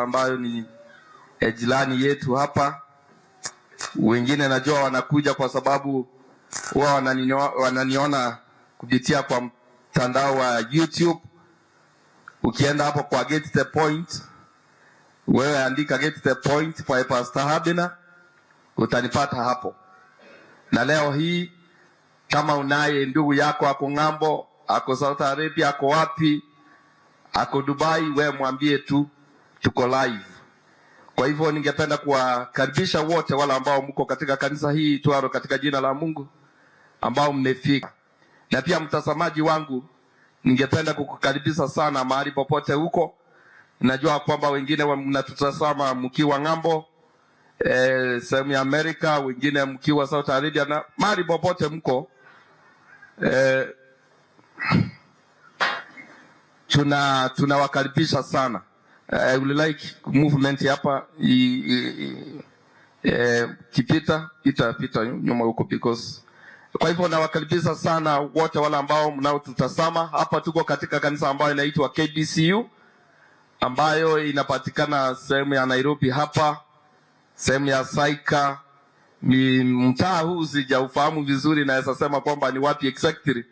ambayo ni jirani yetu hapa. Wengine najua wanakuja kwa sababu wao wananiona kupitia kwa mtandao wa YouTube. Ukienda hapo kwa Get the Point, wewe andika Get the Point kwa Pastor Abner, utanipata hapo. Na leo hii kama unaye ndugu yako ako ngambo, ako Saudi Arabia, ako wapi, ako Dubai, wewe mwambie tu tuko live. Kwa hivyo ningependa kuwakaribisha wote wale ambao mko katika kanisa hii tuaro katika jina la Mungu ambao mmefika. Na pia mtazamaji wangu, ningependa kukukaribisha sana mahali popote huko. Najua kwamba wengine mnatutazama mkiwa ngambo sehemu ya Amerika, wengine mkiwa Saudi Arabia, na mahali popote mko. Tunawakaribisha sana. I would like movement hapa kipita nyuma huko because kwa hivyo nawakaribisha sana wote wale ambao mnaotutazama hapa. Tuko katika kanisa ambayo inaitwa KBCU ambayo inapatikana sehemu ya Nairobi hapa, sehemu ya Saika. Ni mtaa huu sijaufahamu vizuri, naweza sema kwamba ni wapi exactly.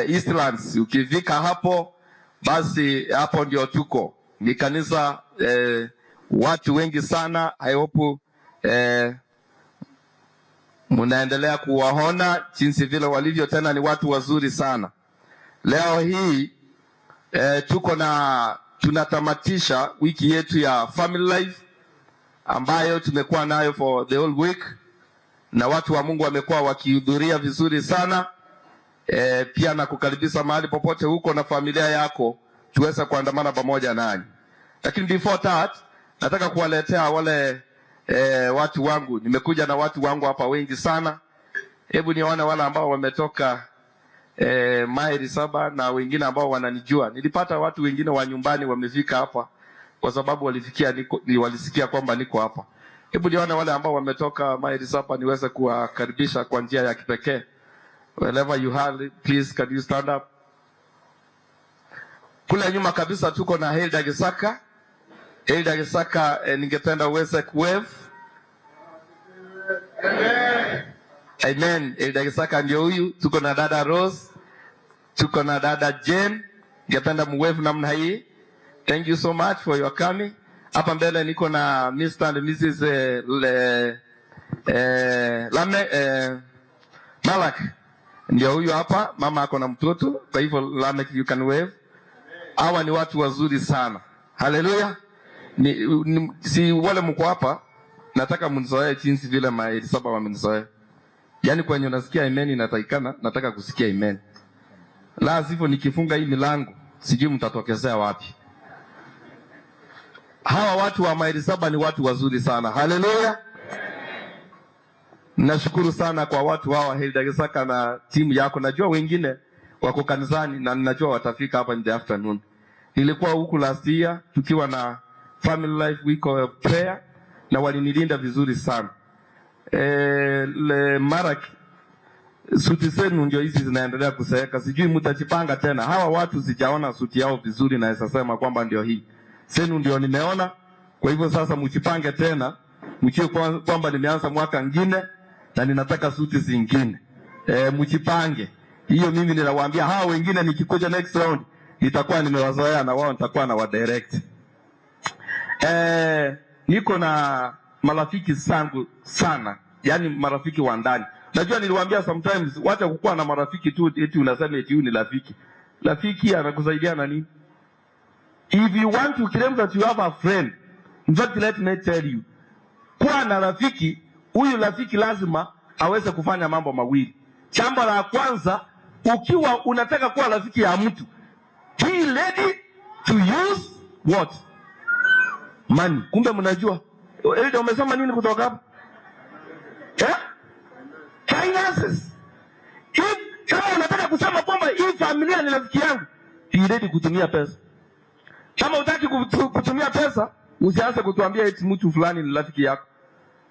Eastlands, ukifika hapo basi hapo ndio tuko. Ni kanisa watu wengi sana. I hope mnaendelea kuwaona jinsi vile walivyo, tena ni watu wazuri sana. Leo hii tunatamatisha wiki yetu ya family life ambayo tumekuwa nayo for the whole week, na watu wa Mungu wamekuwa wakihudhuria vizuri sana. Pia nakukaribisha mahali popote huko na familia yako tuweze kuandamana pamoja nanyi. Lakini before that, nataka kuwaletea wale watu wangu. Nimekuja na watu wangu hapa wengi sana. Hebu nione wale ambao wametoka maili 7 na wengine ambao wananijua. Nilipata watu wengine wa nyumbani wamefika hapa kwa sababu walisikia kwamba niko hapa. Hebu nione wale ambao wametoka maili 7 niweze kuwakaribisha kwa njia ya kipekee. Wherever you are, please can you stand up? Kule nyuma kabisa tuko na Hilda Gisaka. Hilda Gisaka, ningependa uweze kuwave. Amen. Amen. Hilda Gisaka ndio huyu. Tuko na dada Rose, tuko na dada Jane. Ningependa muwave namna hii. Thank you so much for your coming. Hapa mbele niko na Mr. and Mrs. Malak. Ndio huyu hapa, mama ako na mtoto. Kwa hivyo Lamek, you can wave. Hawa ni watu wazuri sana. Haleluya. Si wale mko hapa, nataka mnizoee jinsi vile maili 7 wamenizoea. Yaani kwenye unasikia amen inatakikana, nataka kusikia amen. La sivyo nikifunga hii milango, sijui mtatokezea wapi. Hawa watu wa maili 7 ni watu wazuri sana. Haleluya. Nashukuru sana kwa watu hawa, Hilda Gisaka na timu yako. Najua wengine wako kanisani na ninajua watafika hapa in the afternoon. Nilikuwa huku last year tukiwa na family life week of prayer na walinilinda vizuri sana. Marak, suti zenu ndio hizi zinaendelea kuseeka. Sijui mtajipanga tena. Hawa watu sijaona suti yao vizuri, na naweza kwamba ndio hii. Zenu ndio nimeona. Kwa hivyo sasa mjipange tena. Mjue kwamba nimeanza mwaka mwingine na ninataka suti zingine. Mjipange. Hiyo mimi ninawaambia. Hawa wengine nikikuja next round nitakuwa nimewazoea na wao nitakuwa na wadirect. Niko na marafiki zangu sana. Yaani marafiki wa ndani. Najua niliwaambia sometimes wacha kukuwa na marafiki tu eti unasema eti huyu ni rafiki. Rafiki anakusaidia na nini? If you want to claim that you have a friend, in fact let me tell you, kuwa na rafiki, huyu rafiki lazima aweze kufanya mambo mawili. Jambo la kwanza, ukiwa unataka kuwa rafiki ya mtu, be ready to use what? Money. Kumbe mnajua. Elida umesema nini kutoka hapa? Finances. Kama unataka kusema kwamba hii familia ni rafiki yangu, be ready kutumia pesa. Kama hutaki kutumia pesa, usianze kutuambia eti mtu fulani ni rafiki yako.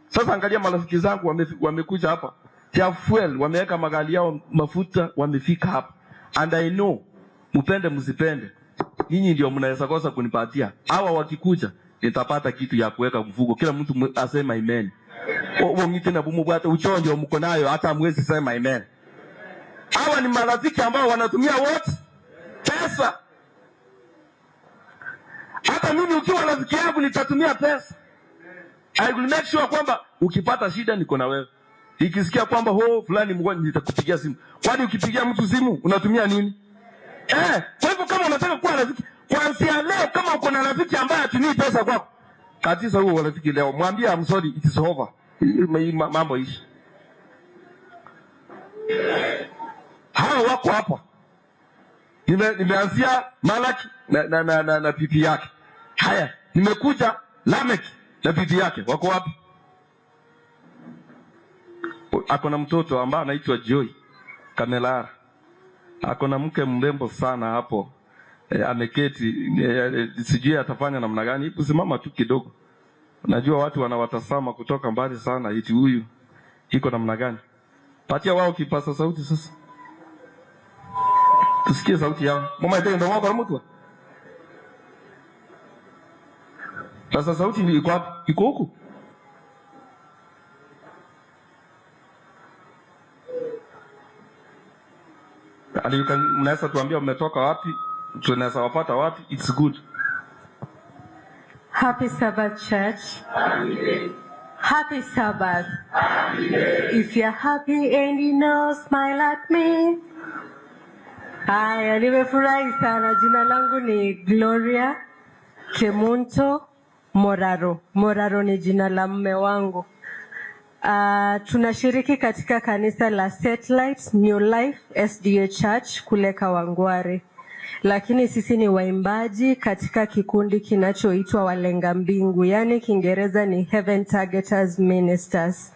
Sasa angalia marafiki zangu wamekuja hapa. Tia fuel, wameweka magari yao mafuta, wamefika hapa. And I know, mpende msipende, ninyi ndio mnaweza kosa kunipatia. Hawa wakikuja, nitapata kitu ya kuweka mfuko. Kila mtu asema amen. Wongite na bumubwata uchonjo mko nayo hata mwezi sema amen. Hawa ni marafiki ambao wanatumia what? Pesa. Hata mimi ukiwa rafiki yangu nitatumia pesa. I will make sure kwamba ukipata shida niko na wewe. Ikisikia kwamba fulani mgonjwa nitakupigia simu. Kwani ukipigia mtu simu unatumia nini? Kwa hivyo kama unataka kuwa rafiki, kuanzia leo kama uko na rafiki ambaye hatumii pesa kwako, katiza huo rafiki leo. Mwambie I'm sorry, it is over. Mambo ishi. Hao wako hapa. Nimeanzia Malaki na pipi yake. Haya, nimekuja Lamek na pipi yake. Wako wapi? Ako na mtoto ambaye anaitwa Joy Kamelara. Ako na mke mrembo sana hapo. Ameketi, sijui atafanya namna gani. Hebu simama tu kidogo. Najua watu wanawatazama kutoka mbali sana, eti huyu iko namna gani? Patia wao kipasa sauti sasa. Tusikie sauti yao. Mama ndio ndio wako mtu. Sasa sauti ni iko wapi? Iko huku. Mnaweza tuambia mmetoka wapi? Tunaweza wapata wapi? It's good. Happy Sabbath, church. Happy Sabbath. If you're happy and you know, smile at me. Haya, nimefurahi sana. Jina langu ni Gloria Kemunto Moraro. Moraro ni jina la mume wangu. Tunashiriki katika kanisa la Satellite New Life SDA Church kule Kawangware. Lakini sisi ni waimbaji katika kikundi kinachoitwa Walenga Mbingu, yani Kiingereza ni Heaven Targeters Ministers.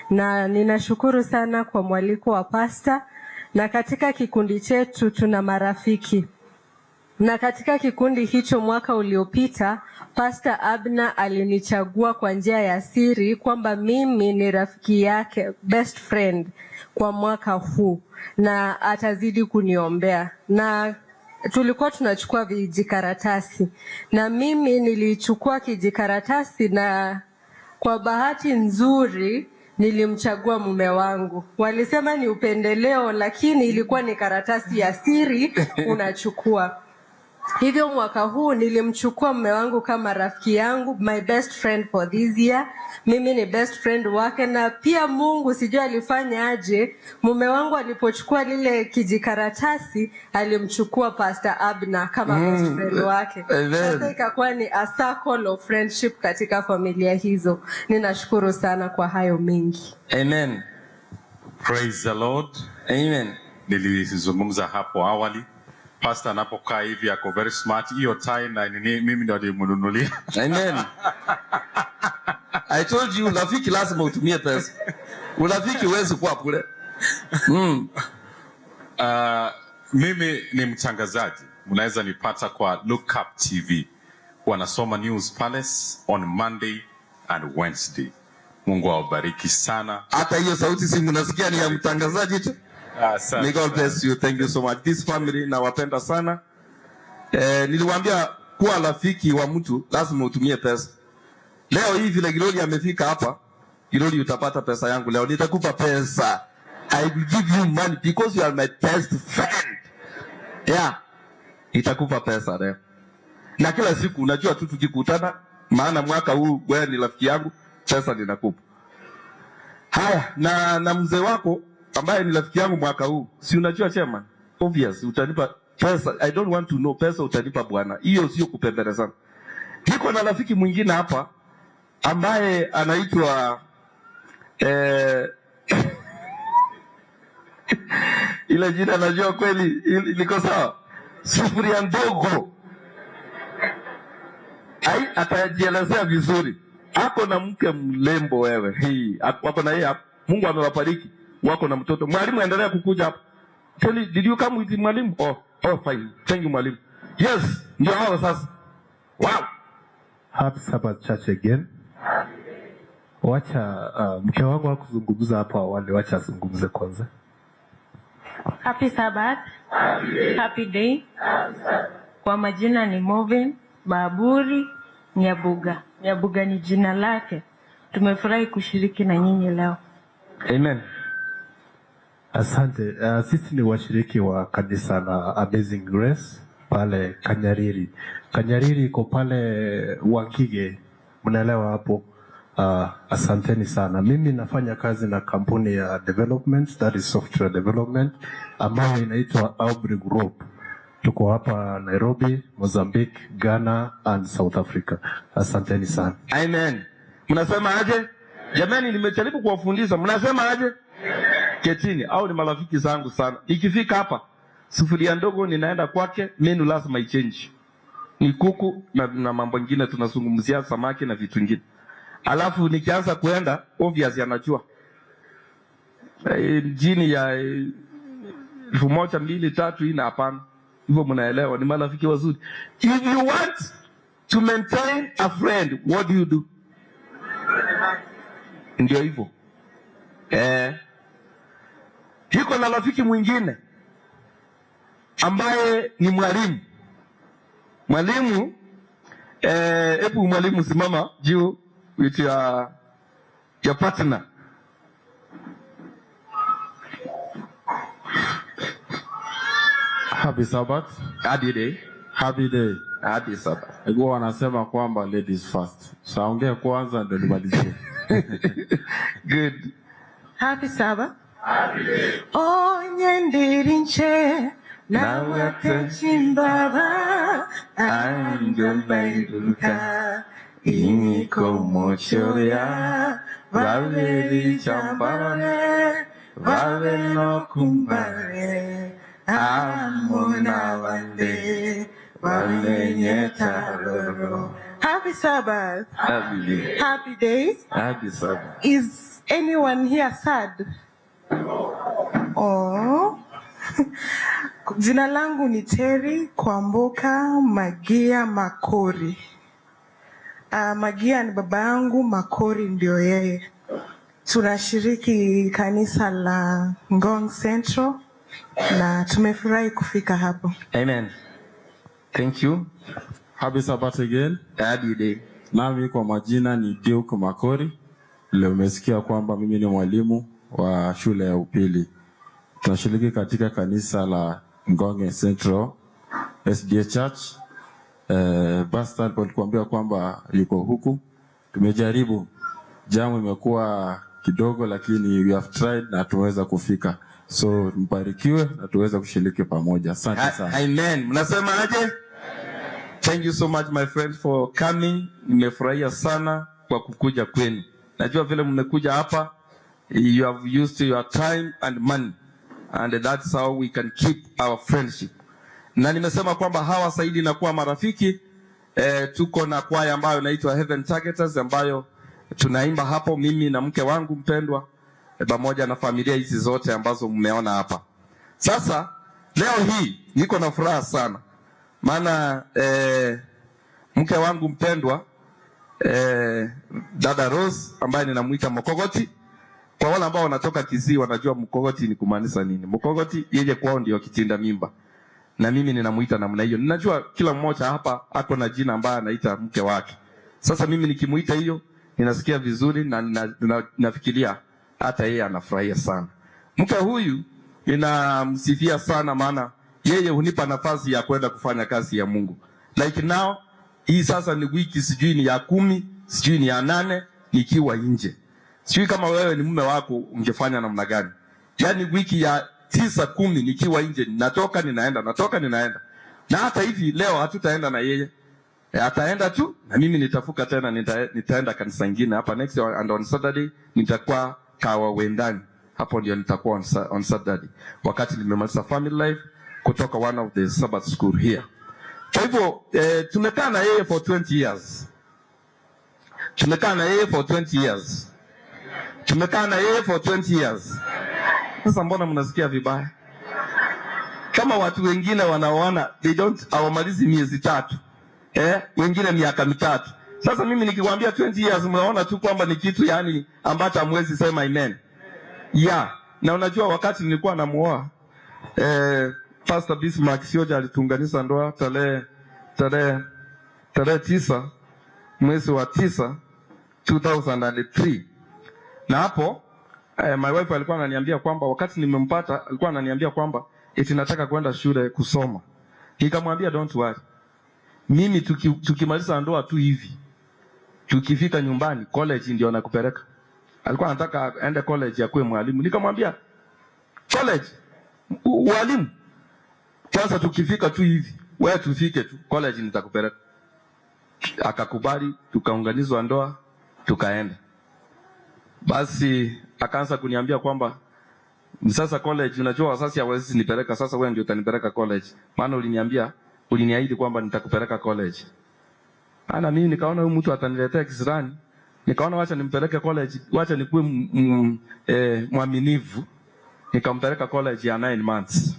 Na ninashukuru sana kwa mwaliko wa pastor, na katika kikundi chetu tuna marafiki. Na katika kikundi hicho mwaka uliopita, Pastor Abner alinichagua kwa njia ya siri kwamba mimi ni rafiki yake, best friend kwa mwaka huu, na atazidi kuniombea. Na tulikuwa tunachukua vijikaratasi, na mimi nilichukua kijikaratasi, na kwa bahati nzuri nilimchagua mume wangu. Walisema ni upendeleo, lakini ilikuwa ni karatasi ya siri unachukua. Hivyo mwaka huu nilimchukua mume wangu kama rafiki yangu, my best friend for this year. Mimi ni best friend wake, na pia Mungu sijui alifanya aje, mume wangu alipochukua lile kijikaratasi alimchukua Pastor Abner kama best friend wake. Sasa ikakuwa ni a circle of friendship katika familia hizo. Ninashukuru sana kwa hayo mengi. Amen. Praise the Lord. Amen. Nilizungumza hapo awali, pastor anapokaa hivi ako very smart. Hiyo tie na mimi ndio nilimnunulia. Amen. I told you rafiki lazima utumie pesa. Urafiki huwezi kuwa bure. Mimi ni mtangazaji. Mnaweza nipata kwa Look Up TV. Wanasoma News Palace on Monday and Wednesday. Mungu awabariki sana. Hata hiyo sauti si mnasikia ni ya mtangazaji tu. May God bless you. Thank you so much. This family nawapenda sana. Niliwaambia kuwa rafiki wa mtu lazima utumie pesa. Leo hii vile Giloli amefika hapa, Giloli utapata pesa yangu leo. Nitakupa pesa. I will give you money because you are my best friend. Yeah. Nitakupa pesa leo. Na kila siku unajua tu tukikutana, maana mwaka huu wewe ni rafiki yangu, pesa ninakupa. Haya, na mzee wako ambaye ni rafiki yangu mwaka huu, si unajua chairman? Obvious utanipa pesa. I don't want to know pesa utanipa bwana. Hiyo sio kupembelezana. Niko na rafiki mwingine hapa ambaye anaitwa ile jina najua kweli liko sawa. Sufuria ndogo. Atajielezea vizuri. Ako na mke mlembo wewe. Hii wako na yeye. Mungu amewabariki. Wako na mtoto. Mwalimu endelea kukuja hapa. Did you come with mwalimu? Oh fine. Thank you mwalimu. Yes, ndio hao sasa. Wow. Happy Sabbath church again. Wacha mke wangu akuzungumza hapa awali, wacha azungumze kwanza. Happy Sabbath. Happy day. Kwa majina ni Movin Baburi Nyabuga ni jina lake. Tumefurahi kushiriki na nyinyi leo. Amen. Asante. Sisi ni washiriki wa kanisa la Amazing Grace pale Kanyariri. Kanyariri iko pale Wakige. Mnaelewa hapo. Asanteni sana. Mimi nafanya kazi na kampuni ya development, that is software development, ambayo inaitwa Obed Group. Tuko hapa Nairobi, Mozambique, Ghana and South Africa. Asanteni sana. Amen. Mnasema aje? Jamani, nimejaribu kuwafundisha. Mnasema aje? Ketini au ni marafiki zangu sana. Ikifika hapa sufuria ndogo ninaenda kwake, menu lazima ichange. Ni kuku na mambo mengine tunazungumzia, samaki na vitu vingine. Alafu nikianza kuenda obvious anajua. Jini ya 1, 2, 3 ina hapana. Hivyo mnaelewa, ni marafiki wazuri. If you want to maintain a friend, what do you do? Ndio hivyo. Hiko na rafiki mwingine ambaye ni mwalimu. Mwalimu hebu mwalimu simama juu with your partner. Happy Sabbath. Happy day. Happy day. Happy Sabbath. Ego wanasema kwamba ladies first. Saongea kwanza ndio nimalizie. Good. Happy Sabbath. Happy day. Oh, nyendirinche. Na watechimbaba. Angambaiduka. Iniko mochoya. Vaveli chambare. Vavelo kumbare. Amuna wande. Happy Sabbath. Happy day. Happy day. Happy Sabbath. Is anyone here sad? Oh. Jina langu ni Terry Kwamboka Magia Makori. Magia ni baba yangu, Makori ndio yeye. Tunashiriki kanisa la Ngong Central na tumefurahi kufika hapo. Amen. Thank you. Happy Sabbath again. Happy day. Nami kwa majina ni Duke Makori. Leo umesikia kwamba mimi ni mwalimu wa shule ya upili. Tunashiriki katika kanisa la Ngong Central SDA Church. Bastard alikuambia kwamba yuko huku. Tumejaribu. Jamu imekuwa kidogo lakini we have tried na tuweza kufika. So mbarikiwe na tuweza kushiriki pamoja. Asante sana. Amen. Mnasema aje? Thank you so much my friend for coming. Nimefurahia sana kwa kukuja kwenu. Najua vile mmekuja hapa, you have used your time and money, and that's how we can keep our friendship. Na nimesema kwamba hawa saidi na kuwa marafiki. Tuko na kwaya ambayo inaitwa Heaven Targeters ambayo tunaimba hapo, mimi na mke wangu mpendwa pamoja na familia hizi zote ambazo mmeona hapa. Sasa leo hii niko na furaha sana. Maana mke wangu mpendwa dada Rose ambaye ninamuita Mokogoti. Kwa wale ambao wanatoka Kisii wanajua Mokogoti ni kumaanisha nini. Mokogoti yeye kwao ndio kitinda mimba. Na mimi ninamuita namna hiyo. Ninajua kila mmoja hapa ako na jina ambaye anaita mke wake. Sasa mimi nikimuita hiyo ninasikia vizuri na nafikiria hata yeye anafurahia sana. Mke huyu ninamsifia sana maana yeye hunipa nafasi ya kwenda kufanya kazi ya Mungu. Like now, hii sasa ni wiki sijui ni ya 10, sijui ni ya 8 nikiwa nje. Sijui kama wewe ni mume wako ungefanya namna gani. Yaani wiki ya 9, 10 nikiwa nje, natoka ninaenda. Na hata hivi leo hatutaenda na yeye. Ataenda tu na mimi nitafuka tena nitaenda kanisa lingine hapa next and on Saturday nitakuwa Kawa Wendani. Hapo ndio nitakuwa on Saturday. Wakati nimemaliza family life kutoka one of the Sabbath school here. Kwa hivyo tumekaa na yeye for 20 years. Tumekaa na yeye for 20 years. Sasa mbona mnasikia vibaya? Kama watu wengine wanaoana they don't awamalizi miezi 3. Wengine miaka 3. Sasa mimi nikikwambia 20 years mnaona tu kwamba ni kitu yani ambacho hamwezi sema amen. Yeah, na unajua wakati nilikuwa namuoa Pastor Bismarck Sioja alitunganisha ndoa tarehe 9 mwezi wa 9 2003. Na hapo my wife alikuwa ananiambia kwamba wakati nimempata alikuwa ananiambia kwamba eti nataka kwenda shule kusoma. Nikamwambia don't worry. Mimi tukimaliza ndoa tu hivi, tukifika nyumbani college ndio nakupeleka. Alikuwa anataka aende college ya kuwe mwalimu. Nikamwambia college walimu kwanza tukifika tu hivi, wewe tufike tu college nitakupeleka. Akakubali, tukaunganizwa ndoa, tukaenda. Basi akaanza kuniambia kwamba sasa college unajua wazazi hawawezi nipeleka, sasa wewe ndio utanipeleka college. Maana uliniahidi kwamba nitakupeleka college. Ana mimi nikaona huyu mtu ataniletea kisirani. Nikaona wacha nimpeleke college, wacha nikuwe mwaminifu. Nikampeleka college ya 9 months.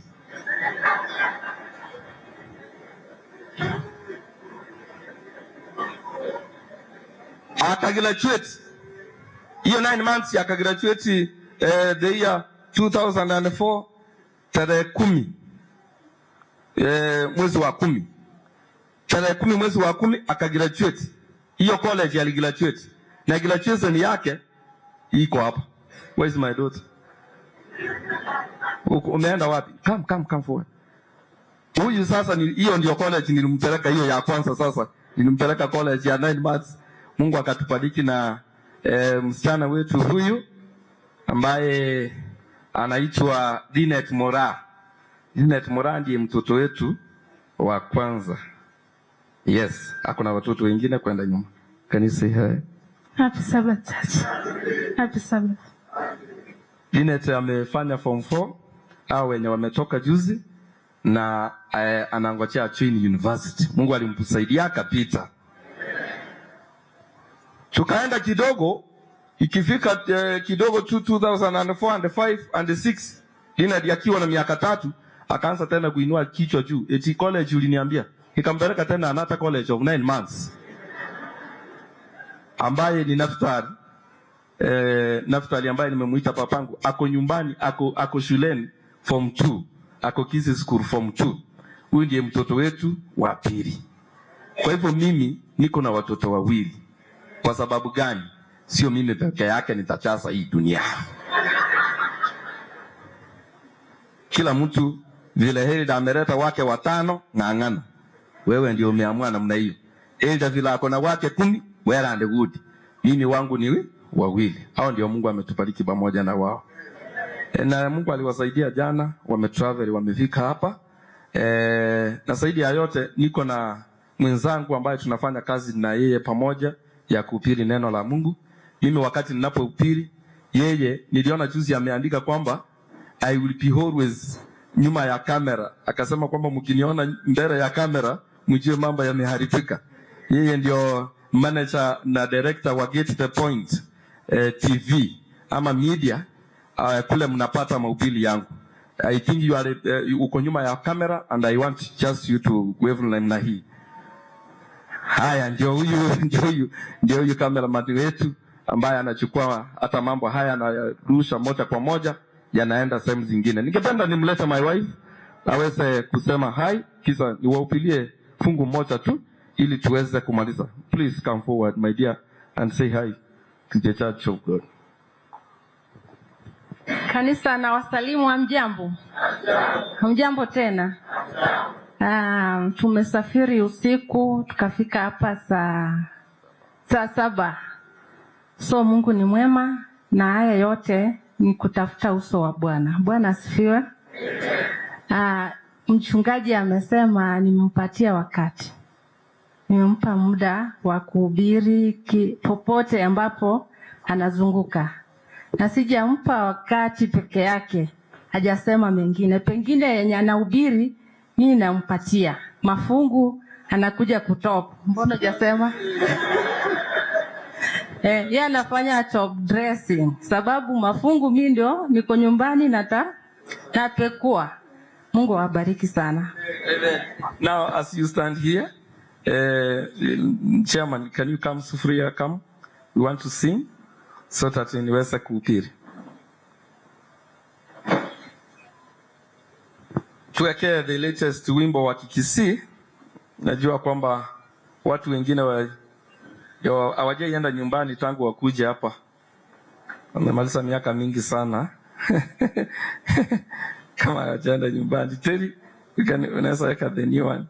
Akagraduate. Hiyo 9 months akagraduate the year 2004 tarehe 10 mwezi wa 10. Tarehe 10 mwezi wa 10 akagraduate. Hiyo college aligraduate. Na graduation yake iko hapa. Where is my daughter? Umeenda wapi? Come forward. Huyu sasa hiyo ndio college nilimpeleka, hiyo ya kwanza. Sasa nilimpeleka college ya 9 months. Mungu akatubariki na msichana wetu huyu ambaye anaitwa Dinet Mora. Dinet Mora ndiye mtoto wetu wa kwanza. Yes, hakuna watoto wengine kwenda nyuma. Can you say hi? Happy Sabbath church. Happy Sabbath. Dinet amefanya form 4 au wenye wametoka juzi na anangojea Chuini University. Mungu alimsaidia akapita. Tukaenda kidogo, ikifika kidogo 2004 and 5 and 6, Dinet akiwa na miaka 3 akaanza tena kuinua kichwa juu. Eti college uliniambia. Nikampeleka tena another college of 9 months. Ambaye ni Naftali ambaye nimemuita papangu, ako nyumbani, ako shuleni form 2, ako Kids School form 2. Huyu ndiye mtoto wetu wa pili. Kwa hivyo mimi niko na watoto wawili. Kwa sababu gani? Sio mimi peke yake nitachaza hii dunia. Kila mtu vile Hilda ameleta wake 5 ng'ang'ana. Wewe ndio umeamua namna hiyo. Hilda vile ako na wake 10, well and good. Mimi wangu ni wawili. Hao ndio Mungu ametubariki pamoja na wao. Na Mungu aliwasaidia jana, wametravel, wamefika hapa. Na zaidi ya yote niko na mwenzangu ambaye tunafanya kazi na yeye pamoja ya kuhubiri neno la Mungu. Mimi wakati ninapohubiri, yeye niliona juzi ameandika kwamba I will be always nyuma ya kamera. Akasema kwamba mkiniona mbele ya kamera mjue mambo yameharibika. Yeye ndio manager na director wa Get the Point TV ama media kule mnapata mahubiri yangu. I think you are uko nyuma ya kamera and I want just you to wave namna hii. Haya ndio huyu cameraman wetu ambaye anachukua hata mambo haya na rusha moja kwa moja yanaenda sehemu zingine. Ningependa nimlete my wife aweze kusema hi, kisha niwaupilie fungu moja tu ili tuweze kumaliza. Please come forward my dear and say hi to the church of God. Kanisa na wasalimu, hamjambo? Hamjambo tena. Tumesafiri usiku tukafika hapa saa 7. So Mungu ni mwema na haya yote ni kutafuta uso wa Bwana. Bwana asifiwe. Mchungaji amesema nimempatia wakati. Nimempa muda wa kuhubiri popote ambapo anazunguka. Na sijampa wakati peke yake. Hajasema mengine. Pengine yenye anahubiri mimi nampatia. Mafungu anakuja kutop. Mbona hajasema? Yeye anafanya top dressing. Sababu mafungu mimi ndio niko nyumbani napekua. Mungu awabariki sana. Amen. Now as you stand here, Chairman, can you come Sufria, come? We want to sing so that niweze kuhubiri. Tuweke the latest wimbo wa Kikisii. Najua kwamba watu wengine Yo hawajaenda nyumbani tangu wakuje hapa. Wamemaliza miaka mingi sana. Kama hawajaenda nyumbani. Tell unaweza weka the new one.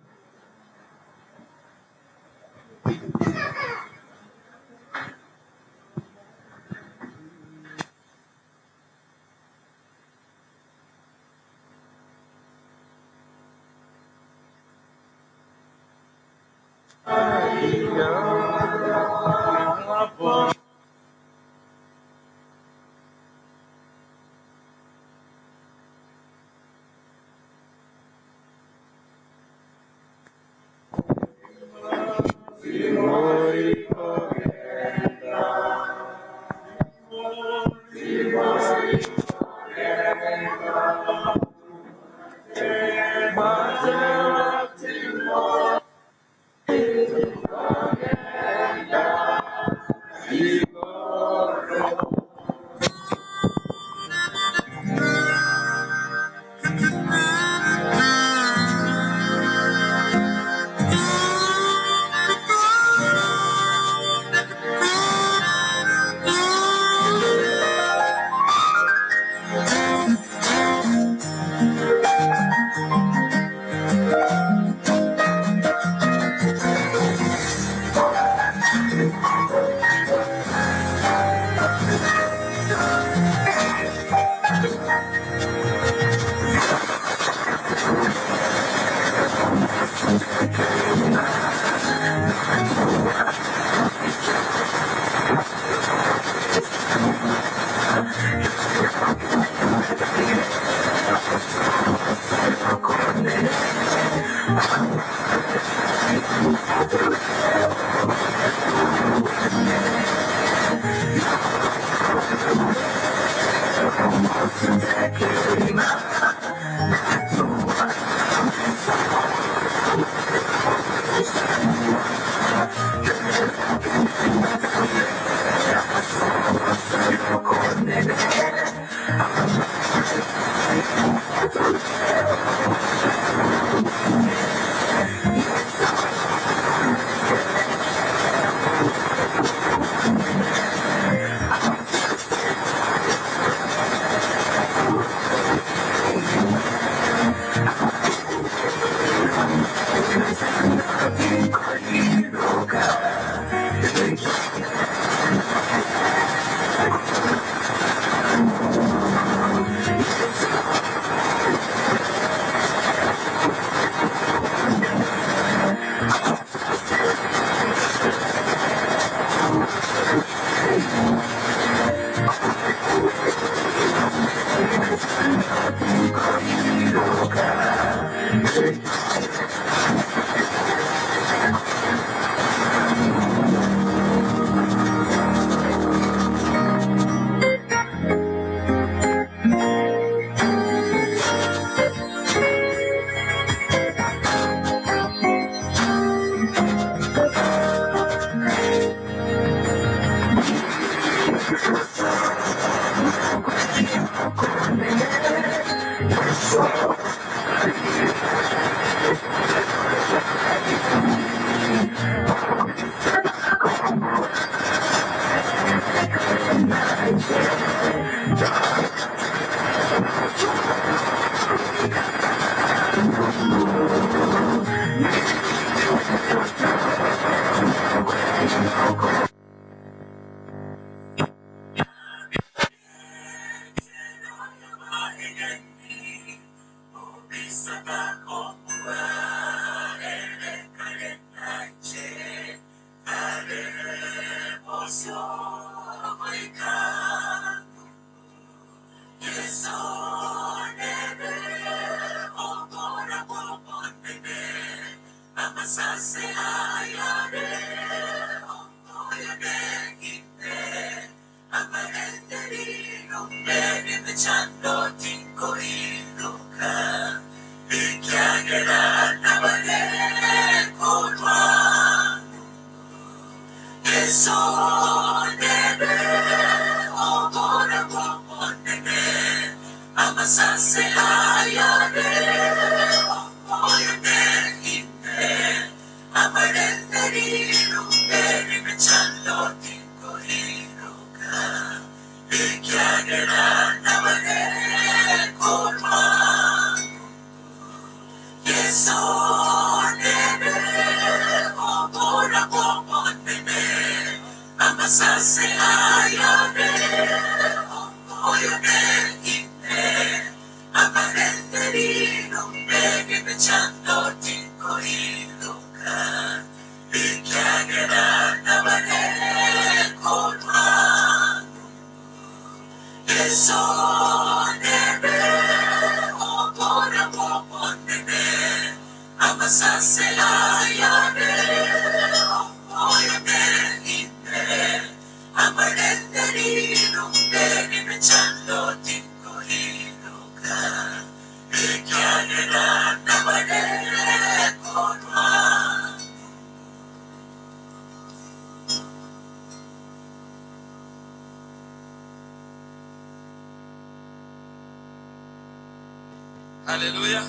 Hallelujah.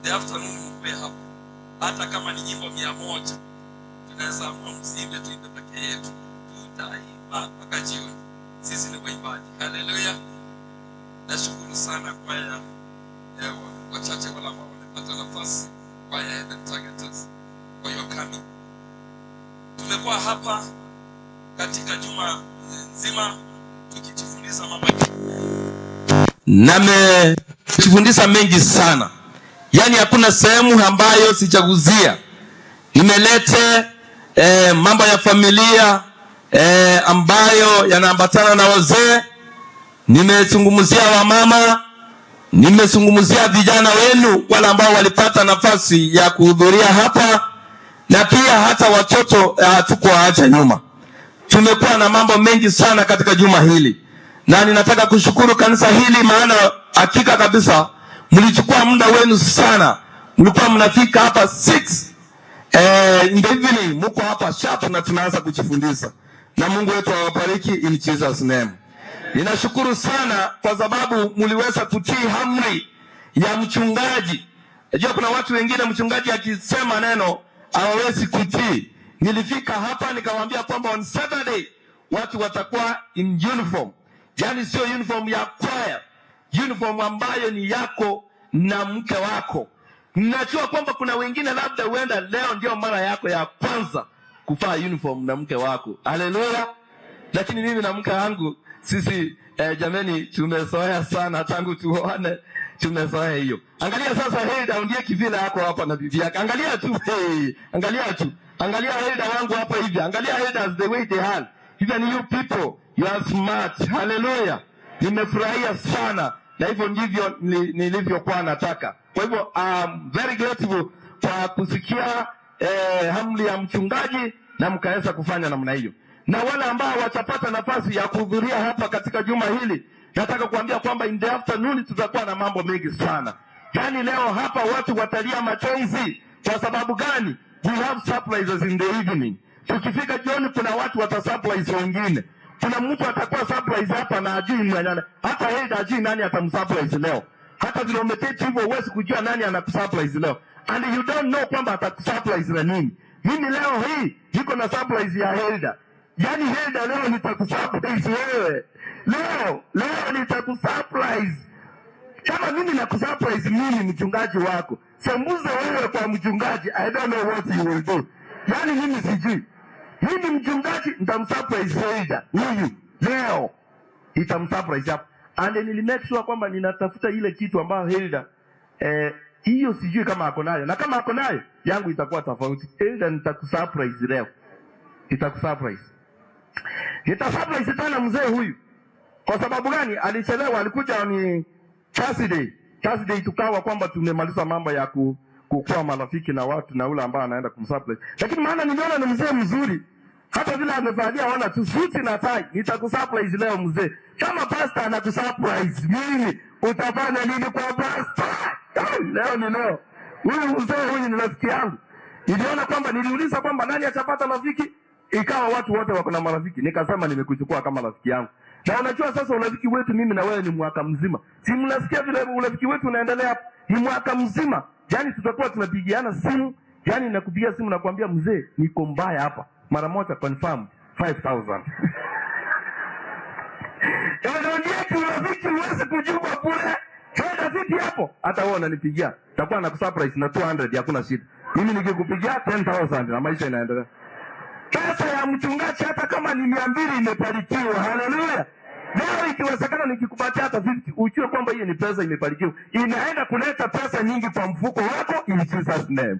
The afternoon mkwe hapa. Hata kama ni nyimbo 100 tunaweza amua msibe tuimbe peke yetu. Tutaimba mpaka jioni. Sisi ni waimbaji. Hallelujah. Nashukuru sana kwa ya wachache wala ambao wamepata nafasi kwa ya the targeters for your coming. Tumekuwa hapa katika juma nzima tukijifundisha mambo nimejifundisha mengi sana. Yaani hakuna sehemu ambayo sichaguzia. Nimelete mambo ya familia ambayo yanaambatana na wazee. Nimezungumzia wamama, nimezungumzia vijana wenu wale ambao walipata nafasi ya kuhudhuria hapa, na pia hata watoto hatukuwaacha nyuma. Tumekuwa na mambo mengi sana katika juma hili. Na ninataka kushukuru kanisa hili, maana hakika kabisa mlichukua muda wenu sana. Mlikuwa mnafika hapa 6 in the evening, mko hapa sharp na tunaanza kujifundisha. Na Mungu wetu awabariki in Jesus name. Ninashukuru sana kwa sababu mliweza kutii amri ya mchungaji. Najua kuna watu wengine mchungaji akisema neno hawawezi kutii. Nilifika hapa nikawaambia kwamba on Saturday watu watakuwa in uniform. Yaani sio uniform ya choir, uniform ambayo ni yako na mke wako. Ninajua kwamba kuna wengine labda huenda leo ndio mara yako ya kwanza kuvaa uniform na mke wako. Haleluya. Lakini mimi na mke wangu sisi jameni tumezoea sana tangu tuone, tumezoea hiyo. Angalia sasa Hilda ndiye kivile yako hapa na bibi yake. Angalia tu, angalia tu. Angalia Hilda wangu hapa hivi. Angalia Hilda the way they are. Even you people, you are smart. Hallelujah. Nimefurahia sana. Na hivyo ndivyo nilivyokuwa nataka. Kwa hivyo very grateful kwa kusikia amri ya mchungaji na mkaweza kufanya namna hiyo. Na wale ambao watapata nafasi ya kuhudhuria hapa katika juma hili, nataka kuambia kwamba in the afternoon tutakuwa na mambo mengi sana. Yaani leo hapa watu watalia machozi. Kwa sababu gani? We have surprises in the evening. Tukifika jioni kuna watu watasurprise wengine. Kuna mtu atakuwa surprise hapa na ajui mwenyewe. Hata yeye ajui nani atamsurprise leo. Hata vile umeteti hivyo huwezi kujua nani anakusurprise leo. And you don't know kwamba atakusurprise na nini. Mimi leo hii niko na surprise ya Hilda. Yaani Hilda leo nitakusurprise wewe. Leo nitakusurprise. Kama mimi nakusurprise mimi mchungaji wako. Sembuze wewe kwa mchungaji. I don't know what you will do. Yaani mimi sijui. Mimi mchungaji nitamsurprise Hilda. Huyu leo nitamsurprise hapo. And nilimake sure kwamba ninatafuta ile kitu ambayo Hilda hiyo sijui kama ako nayo. Na kama ako nayo yangu itakuwa tofauti. Hilda nitakusurprise leo. Nitakusurprise. Nitasurprise tena mzee huyu. Kwa sababu gani? Alichelewa, alikuja ni Thursday tukawa kwamba tumemaliza mambo ya kukuwa marafiki na watu na ule ambaye anaenda kumsurprise. Lakini maana niliona ni mzee mzuri. Hata vile amevalia wana tu suti na tai. Nitakusurprise leo mzee. Kama pastor anakusurprise mimi, utafanya nini kwa pastor? Leo ni leo. Huyu mzee huyu ni rafiki yangu. Niliona kwamba niliuliza kwamba nani atapata rafiki? Ikawa watu wote wako na marafiki. Nikasema nimekuchukua kama rafiki yangu. Na unajua sasa urafiki wetu mimi na wewe ni mwaka mzima. Si mnasikia vile urafiki wetu unaendelea ni mwaka mzima. Yaani tutakuwa tunapigiana simu Yaani nakupigia simu nakwambia mzee niko mbaya hapa. Mara moja confirm 5,000. Ndio tunafiki uweze kujua kule. Twenda vipi hapo? Hata wewe unanipigia. Takuwa na kusurprise na 200 hakuna shida. Mimi nikikupigia 10,000 na maisha inaendelea. Pesa ya mchungaji hata kama ni 200 imebarikiwa. Haleluya. Leo ikiwezekana nikikupatia hata 50, ujue kwamba hiyo ni pesa imebarikiwa. Inaenda kuleta pesa nyingi kwa mfuko wako in Jesus name.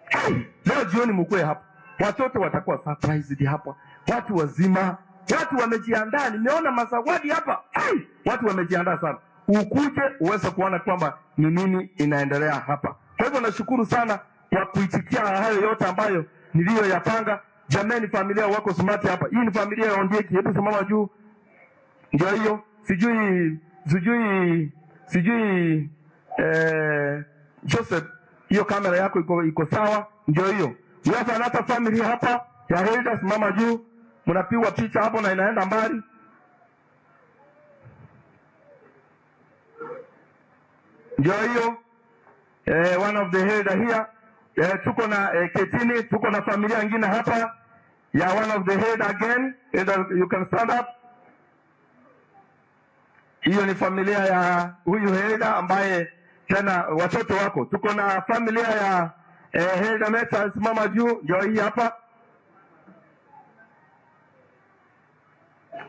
Hey, leo jioni mkue hapa. Watoto watakuwa surprised hapa. Watu wazima, watu wamejiandaa. Nimeona mazawadi hapa. Hey, watu wamejiandaa sana. Ukuje uweze kuona kwamba ni nini inaendelea hapa. Kwa hivyo nashukuru sana kwa kuitikia hayo yote ambayo niliyoyapanga. Jameni, familia wako smart hapa. Hii ni familia ya Ondeki. Hebu simama juu. Ndio hiyo. Sijui Joseph, hiyo kamera yako iko sawa. Ndio hiyo. We have another family hapa ya Hilda, simama juu. Mnapigwa picha hapo na inaenda mbali. Ndio hiyo. One of the Hilda here. Tuko na Ketini, tuko na familia nyingine hapa ya one of the Hilda again. Hilda, you can stand up. Hiyo ni familia ya huyu Hilda ambaye tena watoto wako. Tuko na familia ya Hilda Meta, simama juu. Ndio hii hapa.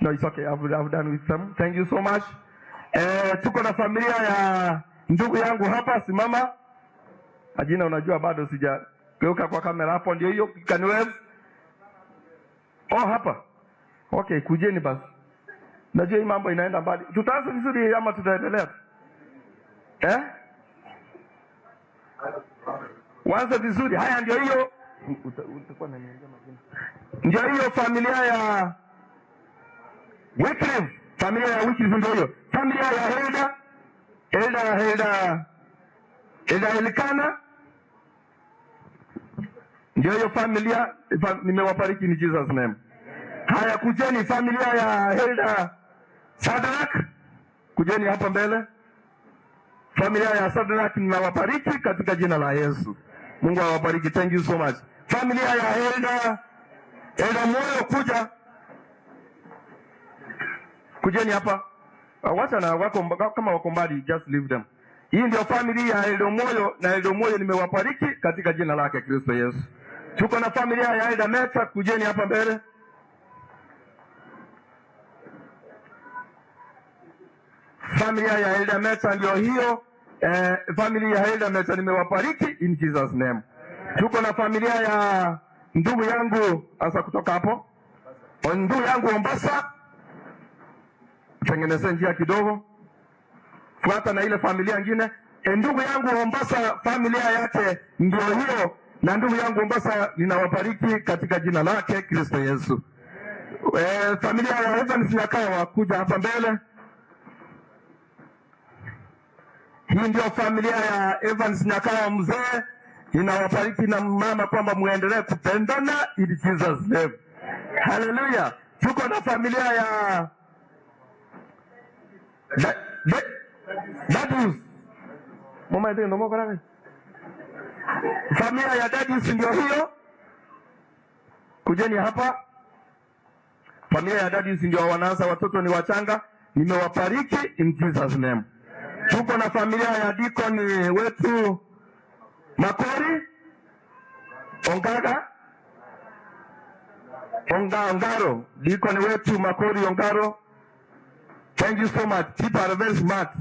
No, it's okay. I've done with them. Thank you so much. Tuko na familia ya ndugu yangu hapa, simama. Ajina unajua bado sijageuka kwa kamera hapo. Ndio hiyo, can you wave? Oh, hapa. Okay, kujeni basi. Najua hii mambo inaenda mbali. Tutaanza vizuri ama tutaendelea? Waanze vizuri. Haya, ndio hiyo. Utakuwa na niambia majina. Ndio hiyo familia ya Wycliffe. Familia ya Wycliffe ndio hiyo. Familia ya Hilda Elikana. Ndio hiyo familia, nimewabariki in Jesus name. Haya, kujeni familia ya Hilda Sadrak. Kujeni hapa mbele. Familia ya Sadrak ninawabariki katika jina la Yesu. Mungu awabariki. Thank you so much. Familia ya Hilda Moyo, kuja. Kujeni hapa. Wacha na wako kama wako mbali, just leave them. Hii ndio familia ya Hilda Moyo, na Hilda Moyo nimewabariki katika jina lake Kristo Yesu. Tuko na familia ya Hilda Meta, kujeni hapa mbele. Familia ya Hilda Meta ndio hiyo. Familia ya Hilda Meta nimewabariki in Jesus name. Tuko na familia ya ndugu yangu asa kutoka hapo. Ndugu yangu Mombasa. Tengeneza njia kidogo. Fuata na ile familia nyingine. Ndugu yangu Mombasa, familia yake ndio hiyo. Na ndugu yangu Mombasa ninawabariki katika jina lake Kristo Yesu. Familia ya Evans Nyandigisi kuja hapa mbele. Hii ndio familia ya Evans Nyandigisi mzee. Ninawabariki na mama kwamba muendelee kupendana in Jesus name. Hallelujah. Tuko na familia ya Dadus. Mama ndio ndo mko nani? Familia ya Dadus ndio hiyo. Kujeni hapa. Familia ya Dadus ndio wanaanza, watoto ni wachanga. Nimewabariki in Jesus name. Tuko na familia ya Deacon wetu Makori Ongaro. Deacon wetu Makori Ongaro. Thank you so much. People are very smart.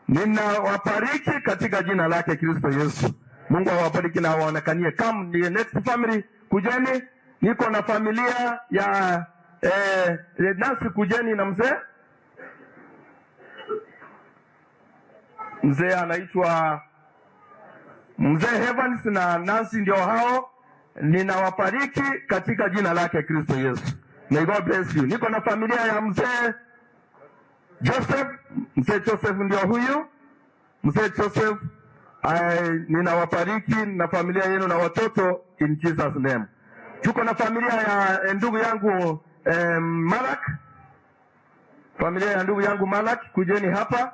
Ninawabariki katika jina lake Kristo Yesu. Mungu awabariki na waonekanie. Come the next family, kujeni. Niko na familia ya Nancy, kujeni na mzee anaitwa Mzee Evans na Nancy ndio hao. Ninawabariki katika jina lake Kristo Yesu. May God bless you. Niko na familia ya mzee Joseph. Mzee Joseph ndio huyu. Mzee Joseph, ninawabariki na familia yenu na watoto in Jesus name. Tuko na familia ya ndugu yangu Malak. Familia ya ndugu yangu Malak, kujeni hapa.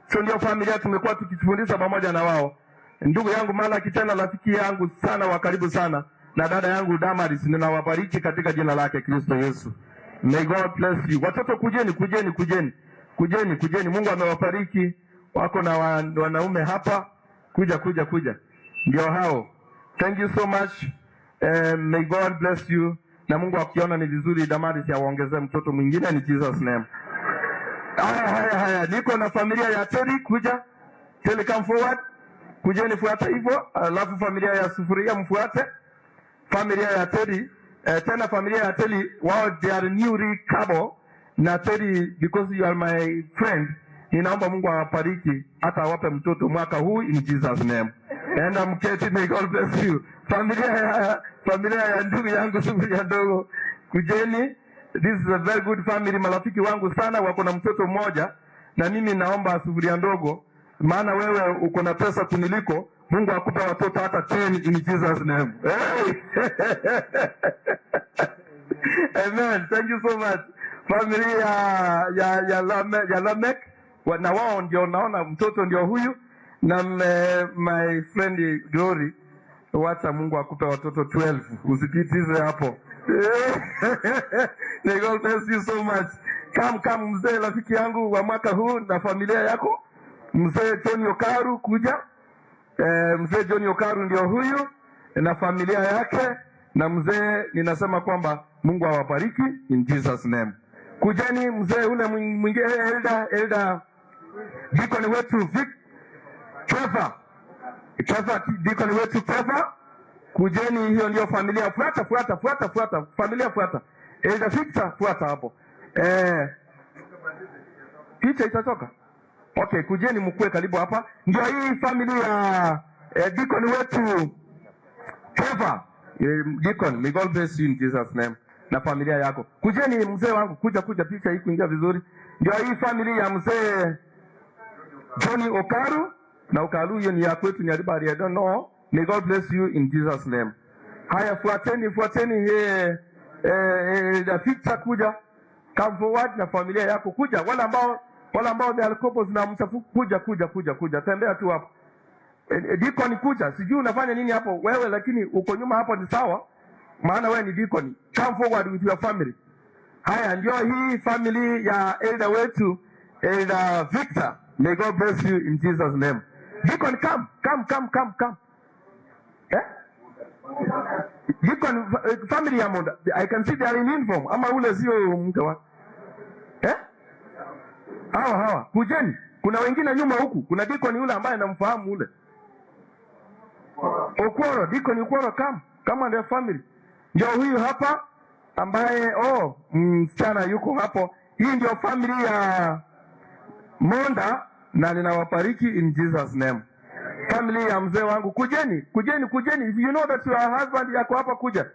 Sio ndio familia tumekuwa tukifundisha pamoja na wao. ndugu yangu Malaki, tena rafiki yangu sana wa karibu sana, na dada yangu Damaris, ninawabariki katika jina lake Kristo Yesu. May God bless you. Watoto kujeni. Mungu amewabariki. Wako na wanaume hapa. Kuja. Ndio hao. Thank you so much. May God bless you. Na Mungu akiona ni vizuri Damaris awaongezee mtoto mwingine in Jesus name. Haya. Niko na familia ya Terry, kuja. Terry, come forward. Kujeni, fuata hivyo. Alafu familia ya Sufuria mfuate. Familia ya Terry, tena familia ya Terry, wao they are newly couple. Na Terry, because you are my friend, ninaomba Mungu awabariki hata awape mtoto mwaka huu in Jesus name. And I'm Katie, may God bless you. Familia ya ndugu yangu Sufuria ndogo, kujeni. This is a very good family. Marafiki wangu sana, wako na mtoto mmoja, na mimi naomba Sufuria ndogo, maana wewe uko na pesa kuniliko, Mungu akupe watoto hata 10 in Jesus name. Hey! Amen. Thank you so much. Familia ya Lamek, na wao ndio naona mtoto ndio huyu, na my friend Glory, wacha Mungu akupe watoto 12. Usipitize hapo. May God bless you so much. Come mzee rafiki yangu wa mwaka huu na familia yako. Mzee John Okaru, kuja. Mzee John Okaru ndio huyu na familia yake, na mzee ninasema kwamba Mungu awabariki in Jesus name. Kujeni mzee ule mwingine elder deacon wetu Trevor deacon wetu Trevor, kujeni, hiyo ndio familia. Fuata familia, fuata elder Victor, fuata hapo. Picha itatoka. Okay, kujeni mkue karibu hapa. Ndio hii familia ya deacon wetu Trevor. Deacon, may God bless you in Jesus name. Na familia yako. Kujeni mzee wangu, kuja picha hii kuingia vizuri. Ndio hii familia ya mzee Johnny Okaru, na Okaru hiyo ni ya kwetu, ni Alibari, I don't know. May God bless you in Jesus name. Haya, fuateni the picture, kuja. Come forward na familia yako, kuja. Wala ambao they are couples na mchafu, kuja. Tembea tu hapo. Deacon, kuja. Sijui unafanya nini hapo wewe, lakini uko nyuma hapo ni sawa. Maana wewe ni deacon. Come forward with your family. Haya, ndio hii family ya elder wetu, elder Victor. May God bless you in Jesus name. Deacon, come. Deacon, family ya Monda. I can see they are in uniform. Ama ule sio mke wa. Hawa. Kujeni. Kuna wengine nyuma huku. Kuna deacon yule ambaye namfahamu ule. Okworo, deacon Okworo, come and family. Ndio huyu hapa ambaye msichana yuko hapo. Hii ndio family ya Monda, na ninawabariki in Jesus name. Family ya mzee wangu, kujeni. If you know that your husband yako hapa, kuja.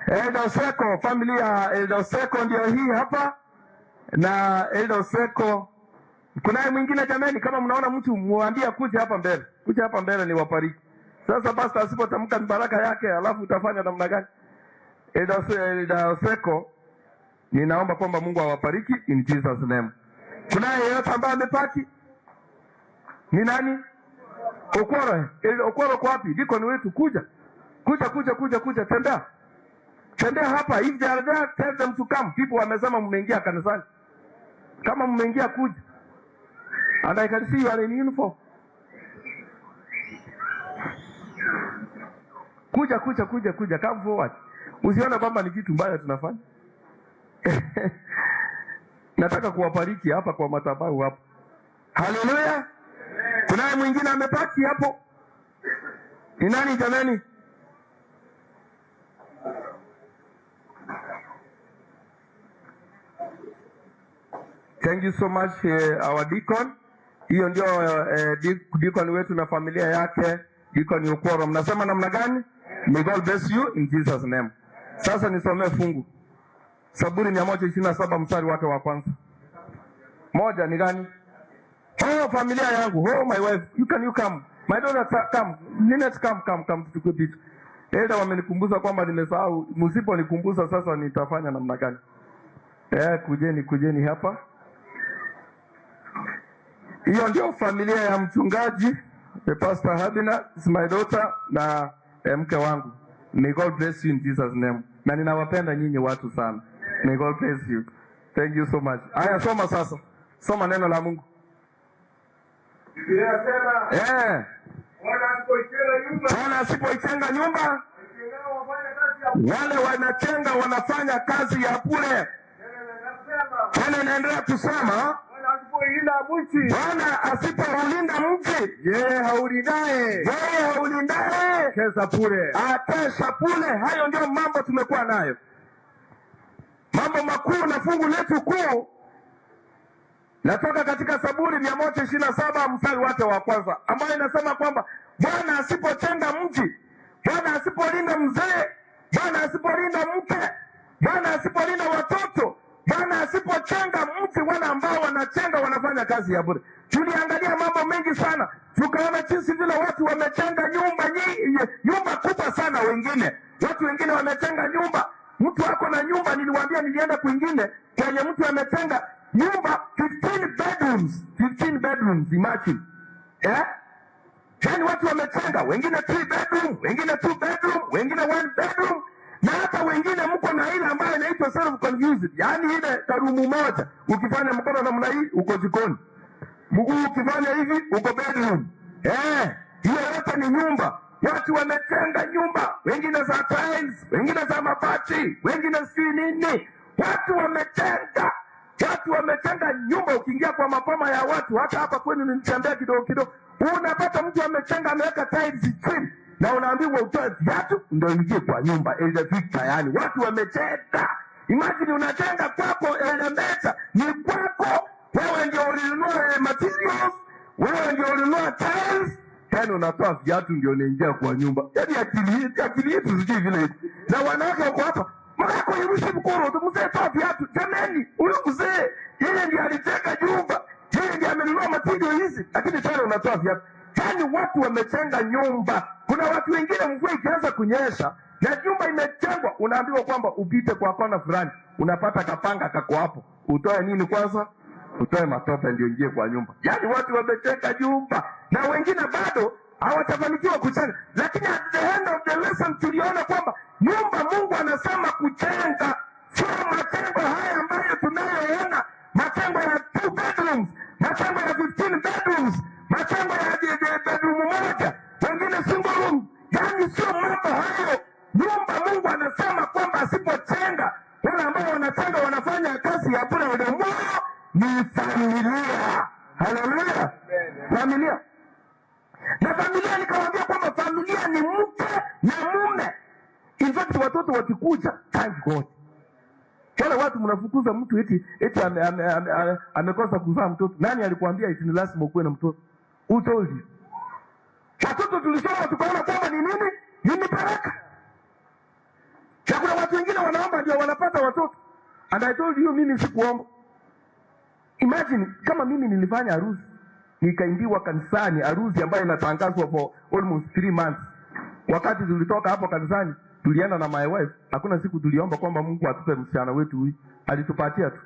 Elder Seko, family ya Elder Seko ndio hii hapa. Na Elder Seko, kuna mwingine jamani, kama mnaona mtu muambie kuja hapa mbele ni wabariki. Sasa basi asipotamka baraka yake, alafu utafanya namna gani? Elder Seko, ninaomba kwamba Mungu awabariki in Jesus name. Kuna yeyote ambaye amepaki? Ni nani? Okworo kwa wapi? Deacon wetu, kuja. Tembea hapa. If they are there, tell them to come. People wamesema mmeingia kanisani. Kama mmeingia, kuja. And I can see you are in uniform. Kuja. Come forward. Usione kwamba ni kitu mbaya tunafanya. Nataka kuwabariki hapa kwa madhabahu hapo. Haleluya. Kuna mwingine amepaki hapo. Ni nani jamani? Thank you so much our deacon. Hiyo ndio deacon wetu na familia yake, Deacon Okworo. Mnasema namna gani? May God bless you in Jesus name. Sasa nisomee fungu. Zaburi 127 mstari wake wa kwanza. Moja ni gani? Familia yangu. My wife. You come. My daughter, come. Ninette, come. Tuchukue picha. Elda wamenikumbusha kwamba nimesahau. Msiponikumbusha sasa nitafanya namna gani? Kujeni hapa. Hiyo ndio familia ya mchungaji Pastor Abner is my daughter na mke wangu. May God bless you in Jesus name. Na ninawapenda nyinyi watu sana. May God bless you. Thank you so much. Aya, soma sasa. Soma neno la Mungu. Bwana asipoichenga nyumba, wale wanachenga wanafanya kazi ya bure. Tena inaendelea kusema, Bwana asipoulinda mji, yeye haulindaye kesha bure. Kesha bure. Hayo ndio mambo tumekuwa nayo. Mambo makuu na fungu letu kuu natoka katika Zaburi 127 mstari wake wa kwanza, ambayo inasema kwamba Bwana asipochenga mji, Bwana asipolinda mzee, Bwana asipolinda mke, Bwana asipolinda watoto, Bwana asipochenga mji, wale ambao wanachenga wanafanya kazi ya bure. Tuliangalia mambo mengi sana, tukaona jinsi vile watu wamechenga nyumba kubwa sana. Watu wengine wamechenga nyumba. Mtu wako na nyumba, niliwaambia nilienda kwingine kwenye mtu ametenga nyumba 15 bedrooms, imagine. Yaani watu wametenga, wengine 3 bedroom, wengine 2 bedroom, wengine 1 bedroom, na hata wengine mko na ile ambayo inaitwa self confused. Yaani ile karumu moja, ukifanya mkono namna hii uko jikoni, mguu ukifanya hivi uko bedroom. Hiyo yote ni nyumba. Watu wametenga nyumba, wengine za tiles, wengine za mabati, wengine si nini. Watu wametenga nyumba. Ukiingia kwa mapoma ya watu, hata hapa kwenu nitembea kidogo, unapata mtu ametenga, ameweka tiles chini, na unaambiwa utoe viatu ndio ingie kwa nyumba. Yani watu wametenga. Imagine unatenga kwako elementa, ni kwako, wewe ndio ulinunua materials, wewe ndio ulinunua tiles, tena unatoa viatu ndio unaingia kwa nyumba. Yaani akili yetu sijui vile. Na wanawake wako hapa, mako yurushi mkoro, mzee toa viatu. Jamani, huyo mzee, yeye ndiye alijenga nyumba, yeye ndiye amenunua material hizi, lakini tena unatoa viatu. Yaani watu wametenga nyumba. Kuna watu wengine mvua ikianza kunyesha na nyumba imejengwa, unaambiwa kwamba upite kwa kona fulani, unapata kapanga kako hapo. Utoe nini kwanza? Utoe matope ndio ingie kwa nyumba. Yaani watu wametenga nyumba, na wengine bado hawatafanikiwa kujenga. Lakini at the end of the lesson tuliona kwamba nyumba Mungu anasema kujenga sio majengo haya ambayo tunayoona, majengo ya 2 bedrooms, majengo ya 15 bedrooms, majengo ya bedroom moja, wengine single room. Yaani sio mambo hayo. Nyumba Mungu anasema kwamba asipojenga, wale ambao wanajenga wanafanya kazi ya bure. Ile moyo ni familia. Haleluya. Familia. Na familia, nikawaambia kwamba familia ni mke na mume. In fact, watoto wakikuja, thank God. Wale watu mnafukuza mtu eti amekosa kuzaa mtoto. Nani alikuambia eti ni lazima ukuwe na mtoto? Who told you? Watoto tulisoma tukaona kwamba ni nini? Ni baraka. Na kuna watu wengine wanaomba ndio wanapata watoto. And I told you, mimi sikuomba. Imagine kama mimi nilifanya harusi, nikaimbiwa kanisani, harusi ambayo inatangazwa for almost 3 months. Wakati tulitoka hapo kanisani, tulienda na my wife. Hakuna siku tuliomba kwamba Mungu atupe msichana wetu huyu. Alitupatia tu.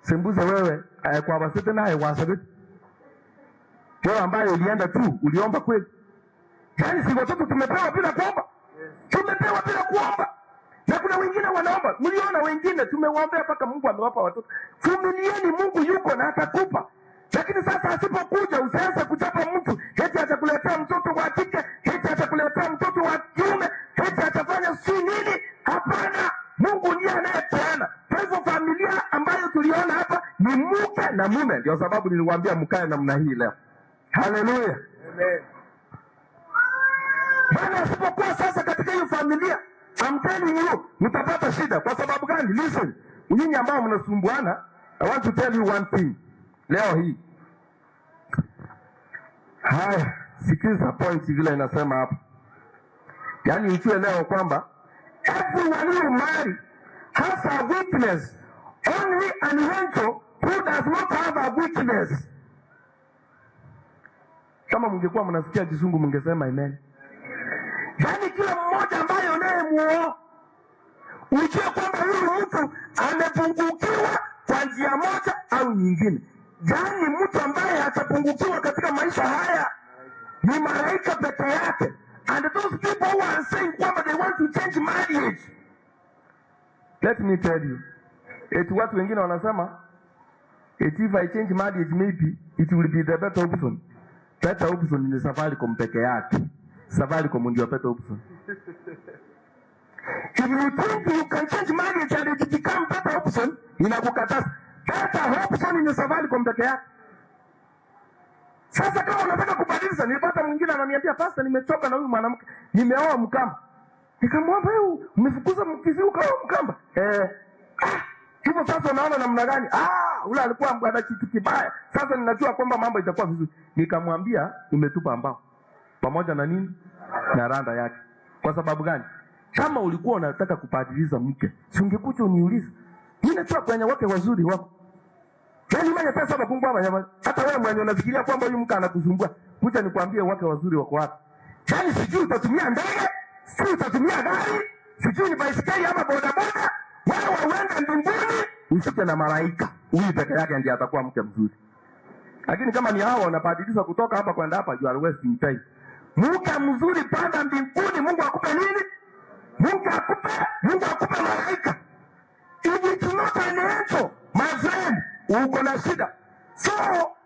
Sembuze wewe kwa wasete naye wasabe. Wewe ambaye ulienda tu, uliomba kweli? Yaani si watoto tumepewa bila kuomba. Tumepewa bila kuomba. Na kuna wengine wanaomba. Mliona wengine tumewaombea mpaka Mungu amewapa watoto. Vumilieni, Mungu yuko na atakupa. Lakini sasa asipokuja usianze kuchapa mtu, eti atakuletea mtoto wa kike, eti atakuletea mtoto wa kiume, eti atafanya si nini. Hapana, Mungu ndiye anayepeana. Kwa hivyo familia ambayo tuliona hapa ni mke na mume. Ndio sababu niliwaambia mkae namna hii leo. Haleluya. Amen. Bwana asipokuwa sasa katika hiyo familia, I'm telling you, mtapata shida. Kwa sababu gani? Listen, nyinyi ambao mnasumbuana, I want to tell you one thing. Leo hii. Haya, sikiza point vile inasema hapa. Yaani ujue leo kwamba everyone who marry has a witness. Only an angel who does not have a witness. Kama mngekuwa mnasikia Kizungu mngesema amen. Yaani kila mmoja ambaye unayemuoa, ujue kwamba huyu mtu amepungukiwa kwa njia moja au nyingine. Yaani mtu ambaye atapungukiwa katika maisha haya ni malaika peke yake. And those people who are saying kwamba they want to change marriage, let me tell you, eti watu wengine wanasema eti if I change marriage maybe it will be the better option. Better option ni Safaricom peke yake. Safaricom ndio better option. If you think you can change marriage and it become better option, inakukataza. Better option ni Safaricom peke yake. Sasa kama unataka kubadilisha, nilipata mwingine ananiambia, pastor, nimechoka na huyu mwanamke, nimeoa Mkamba. Nikamwambia, wewe umefukuza mkiziuka au Mkamba? Hivyo sasa unaona namna gani? Ule alikuwa ana kitu kibaya. Sasa ninajua kwamba mambo itakuwa vizuri. Nikamwambia, umetupa ambao. Pamoja na nini? Na randa yake. Kwa sababu gani? Kama ulikuwa unataka kubadilisha mke, si ungekuja uniulize. Mimi najua kwenye wake wazuri wako. Yaani mwenye pesa bakungwa banyama. Hata wewe mwenye unafikiria kwamba huyu mke anakusumbua, kuja nikwambie wake wazuri wako wapi. Yaani sijui utatumia ndege, sijui utatumia gari, sijui ni baisikeli ama bodaboda, wewe uende mbinguni usike na malaika. Huyu peke yake ndiye atakuwa mke mzuri. Lakini kama ni hao wanabadilisha kutoka hapa kwenda hapa, you are wasting time. Mke mzuri panda mbinguni, Mungu akupe nini? Mungu akupe malaika. If it's not an angel, my friend, uko na shida. So,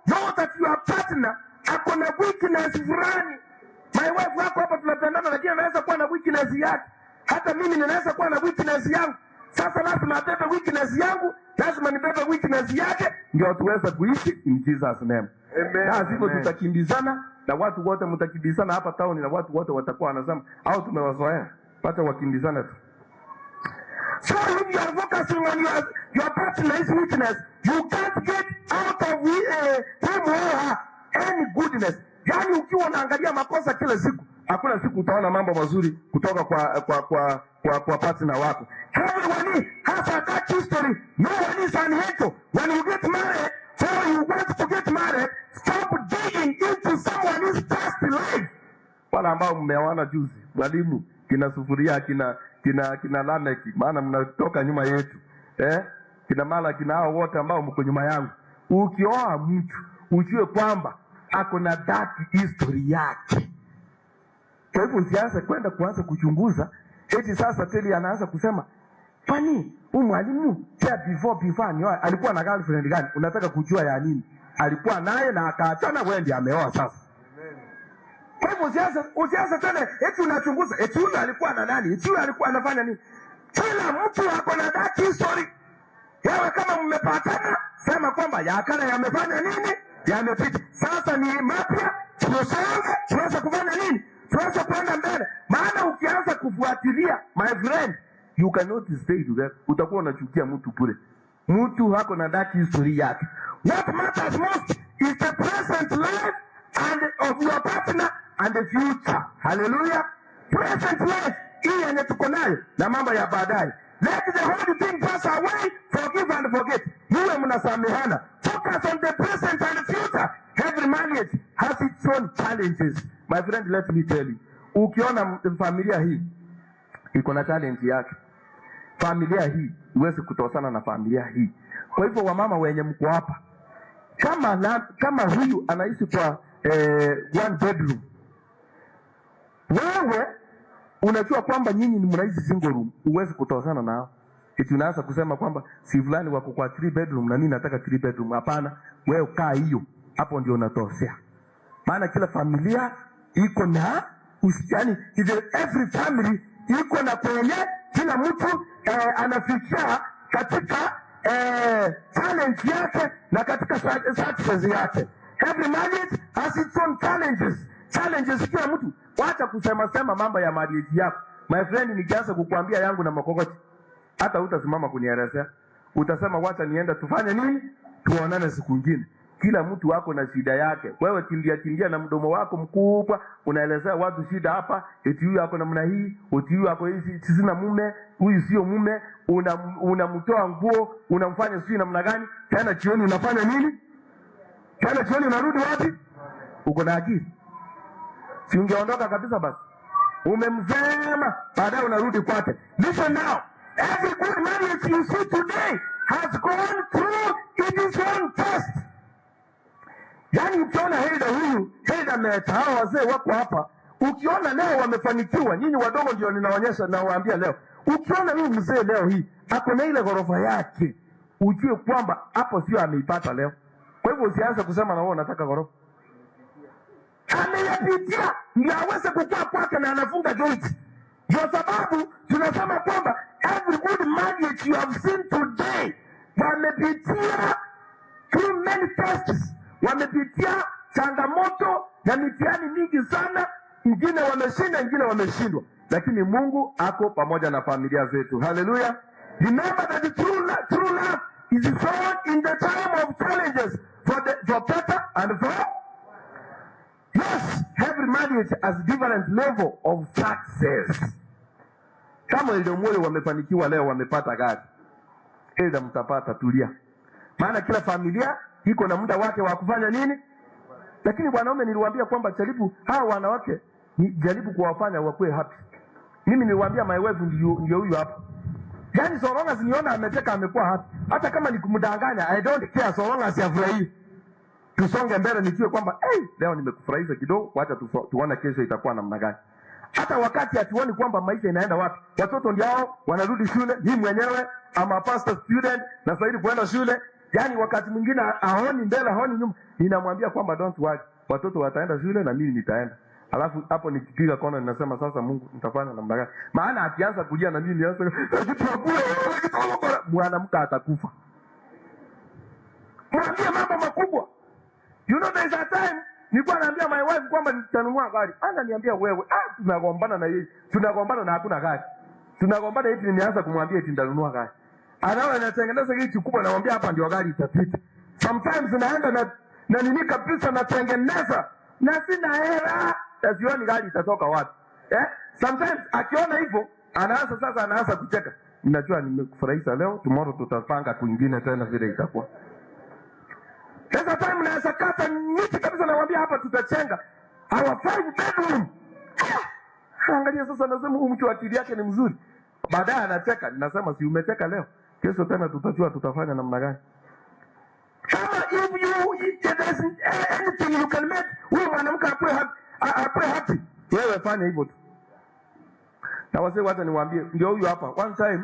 know that your partner ako na weakness fulani. My wife wako hapa tunapendana, lakini anaweza kuwa na weakness yake. Hata mimi ninaweza kuwa na weakness yangu. Sasa lazima abebe weakness yangu, lazima nibebe weakness yake, ndio tuweze kuishi in Jesus name. Amen. Na sivyo tutakimbizana, na watu wote mtakimbizana hapa town, na watu wote watakuwa wanasema au tumewazoea. Pata wakimbizana tu. So if you are focusing on your partner's weakness, you can't get out of him or her any goodness. Yani ukiwa unaangalia makosa kila siku, hakuna siku utaona mambo mazuri kutoka kwa partner wako. Everyone has a dark history. No one is an angel. When you get married, or you want to get married, stop digging into someone else's past life. Wala ambao mmeona juzi, walimu kina Sufuria, kina Lameki, maana mnatoka nyuma yetu. Kina Mala, kina hao wote ambao mko nyuma yangu. Ukioa mtu, ujue kwamba ako na dark history yake. Kwa hivyo usianze kwenda kuanza kuchunguza, eti sasa teli anaanza kusema, "Kwani huyu mwalimu before ni alikuwa na girlfriend gani?" Unataka kujua ya nini? Alikuwa naye na akaachana, wewe ndiye ameoa sasa. Kwa hivyo usianze tena eti unachunguza, eti huyu alikuwa na nani? Eti huyu alikuwa anafanya nini? Kila mtu ako na dark history. Yawe kama mmepatana, sema kwamba ya kale yamefanya nini? Yamepita. Sasa ni mapya, tunaweza kufanya nini? Tunaweza kwenda mbele. Maana ukianza kufuatilia, my friend, you cannot stay together. Utakuwa unachukia mtu bure. Mtu hako na dark history yake. What matters most is the present life and of your partner and the future. Hallelujah. Present life hii yenye tuko nayo na mambo ya baadaye. Let the whole thing pass away, forgive and forget. Muwe mnasamehana. Focus on the present and the future. Every marriage has its own challenges. My friend, let me tell you. Ukiona familia hii iko na challenge yake. Familia hii huwezi kutosana na familia hii. Kwa hivyo wamama wenye mko hapa, kama huyu anaishi kwa one bedroom, wewe unajua kwamba nyinyi ni mnaishi single room, huwezi kutosana nao. Eti unaanza kusema kwamba si fulani wako kwa 3 bedroom na mimi nataka 3 bedroom. Hapana, wewe kaa hiyo. Hapo ndio unatosea. Maana kila familia iko na yani every family iko na kwenye kila mtu anafikia katika challenge yake na katika success yake. Every marriage has its own challenges kila mtu. Wacha kusema mambo ya marriage yako. My friend, nikianza kukuambia yangu na makokoti, hata utasimama kunielezea. Utasema wacha nienda tufanye nini? Tuonane siku nyingine. Kila mtu wako na shida yake. Wewe kimbia na mdomo wako mkubwa, unaelezea watu shida hapa, eti huyu yako namna hii, eti huyu yako hizi, sina mume, huyu sio mume, unamtoa nguo, unamfanya sio namna gani? Tena jioni unafanya nini? Tena jioni unarudi wapi? Uko na akili? Si ungeondoka kabisa basi. Umemzema, baadaye unarudi kwake. Listen now. Every good marriage you see today has gone through its own test. Yaani ukiona Hilda Meta, hao wazee wako hapa, ukiona leo wamefanikiwa, nyinyi wadogo ndio ninaonyesha na waambia leo. Ukiona huyu mzee leo hii ako na ile ghorofa yake, ujue kwamba hapo sio ameipata leo. Kwa hivyo usianze kusema na wewe unataka ghorofa. Ameyapitia ndio aweze kukua kwake na anafunga joint. Ndio sababu tunasema kwamba every good marriage you have seen today, wamepitia too many tests, wamepitia changamoto na mitihani mingi sana, ingine wameshinda, ingine wameshindwa, lakini Mungu ako pamoja na familia zetu. Hallelujah. Remember that the true love is found in the time of challenges, for better and for. Yes, every marriage has different level of success. Kama ndio moyo wamefanikiwa leo, wamepata gari, Hilda mtapata, tulia. Maana kila familia iko na muda wake wa kufanya nini. Lakini wanaume niliwaambia kwamba jaribu hao wanawake, jaribu kuwafanya wakuwe happy. Mimi niliwaambia my wife ndio huyu hapa. Yaani so long as niona ameteka amekuwa happy. Hata kama nikumdanganya, I don't care so long as yafurahi. Tusonge mbele nijue kwamba leo nimekufurahisha kidogo, wacha tuone kesho itakuwa namna gani. Hata wakati hatuoni kwamba maisha inaenda wapi. Watoto ndio wanarudi shule, mimi mwenyewe ama pastor student na sasa hivi kwenda shule. Yaani wakati mwingine haoni mbele, haoni nyuma. Ninamwambia kwamba don't worry, watoto wataenda shule na mimi nitaenda. Alafu hapo nikipiga kona ninasema sasa Mungu nitafanya namna gani? Maana akianza kulia na mimi nianza mwanamke atakufa. Mwambie mambo makubwa. You know there is a time nilikuwa naambia my wife kwamba nitanunua gari. Ananiambia wewe, tunagombana na yeye. Tunagombana na hakuna gari. Tunagombana eti nimeanza kumwambia eti nitanunua gari. Anaona anatengeneza kitu kubwa, namwambia hapa ndio gari itapita. Sometimes naenda na nini kabisa natengeneza na sina hela. Sioni gari itatoka wapi. Sometimes akiona hivyo anaanza kucheka. Ninajua nimekufurahisha leo, tomorrow tutapanga kwingine tena vile itakuwa. Sasa time naweza kata miti kabisa, namwambia hapa tutachenga our 5 bedroom. Angalia sasa, nasema huyu mtu akili yake ni mzuri. Baadaye anacheka, ninasema si umecheka leo, kesho tena tutajua tutafanya namna gani. Kama if there is anything you can make huyu mwanamke apwe happy, wewe fanya hivyo tu. Na wazee wacha niwaambie, ndio huyu hapa. One time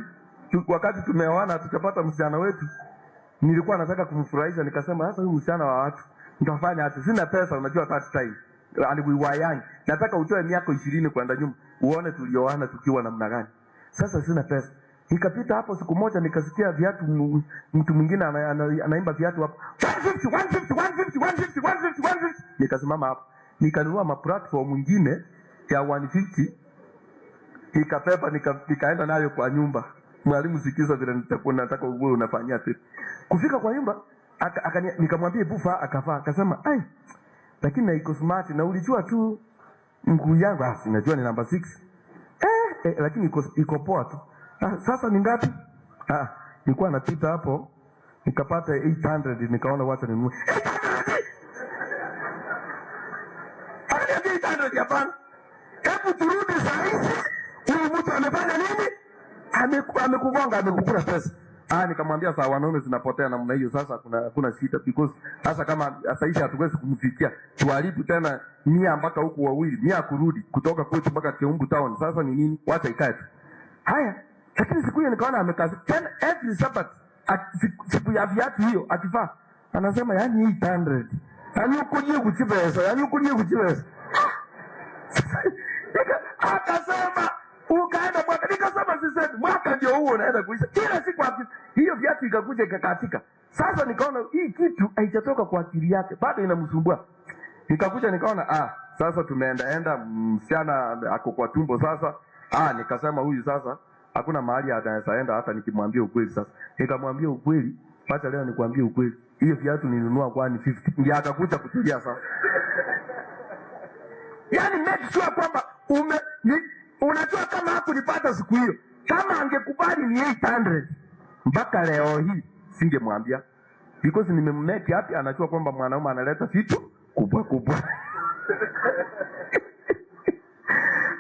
wakati tumeoana tutapata msichana wetu, nilikuwa nataka kumfurahisha, nikasema sasa huyu msichana wa watu nitafanya hata sina pesa, unajua that time aliwiwayani, nataka utoe miaka 20 kwenda nyuma uone tulioana tukiwa namna gani. Sasa sina pesa. Nikapita hapo siku moja nikasikia viatu, mtu mwingine anaimba viatu hapo 150. Nikasimama hapo nikanunua maplatform mwingine ya 150, nikapepa nikaenda nayo kwa nyumba. Mwalimu, sikiza vile nitakuwa nataka uwe unafanyia tena. Kufika kwa nyumba nikamwambia bufa, akavaa, akasema lakini iko smart na ulijua tu mguu yangu najua ni number 6. Lakini iko poa tu. Sasa ni ngapi? Nilikuwa napita hapo nikapata 800, nikaona wacha ninunue 800 hapana. Hebu turudi saa hizi, huyu mtu amefanya nini? Amekugonga, amekukula pesa. Nikamwambia sawa, wanaume zinapotea namna hiyo, sasa kuna shida, because sasa kama sasa hivi hatuwezi kumfikia, tualipu tena 100 mpaka huku wawili 100 kurudi kutoka kwetu mpaka Kiumbu town. Sasa ni nini? Wacha ikae tu. Haya, lakini siku hiyo nikaona amekaza tena every Sabbath, siku ya viatu hiyo akivaa anasema yani 800. Yani ukuje kuchibesa. Akasema ukaenda mwaka, nikasema sisi mwaka ndio huo unaenda kuisha. Kila siku hiyo viatu ikakuja ikakatika. Sasa nikaona hii kitu haijatoka kwa akili yake, bado inamsumbua. Nikakuja nikaona sasa tumeenda msichana ako kwa tumbo sasa. Nikasema huyu sasa hakuna mahali ataenda hata nikimwambia ukweli. Sasa nikamwambia ukweli, acha leo nikwambie ukweli, hiyo viatu nilinunua kwa 50. Ndio akakuja kutulia sasa. Yaani make sure kwamba unajua kama hakunipata siku hiyo, kama angekubali ni 800 mpaka leo hii singemwambia, because nimemmake happy, anajua kwamba mwanaume analeta vitu kubwa.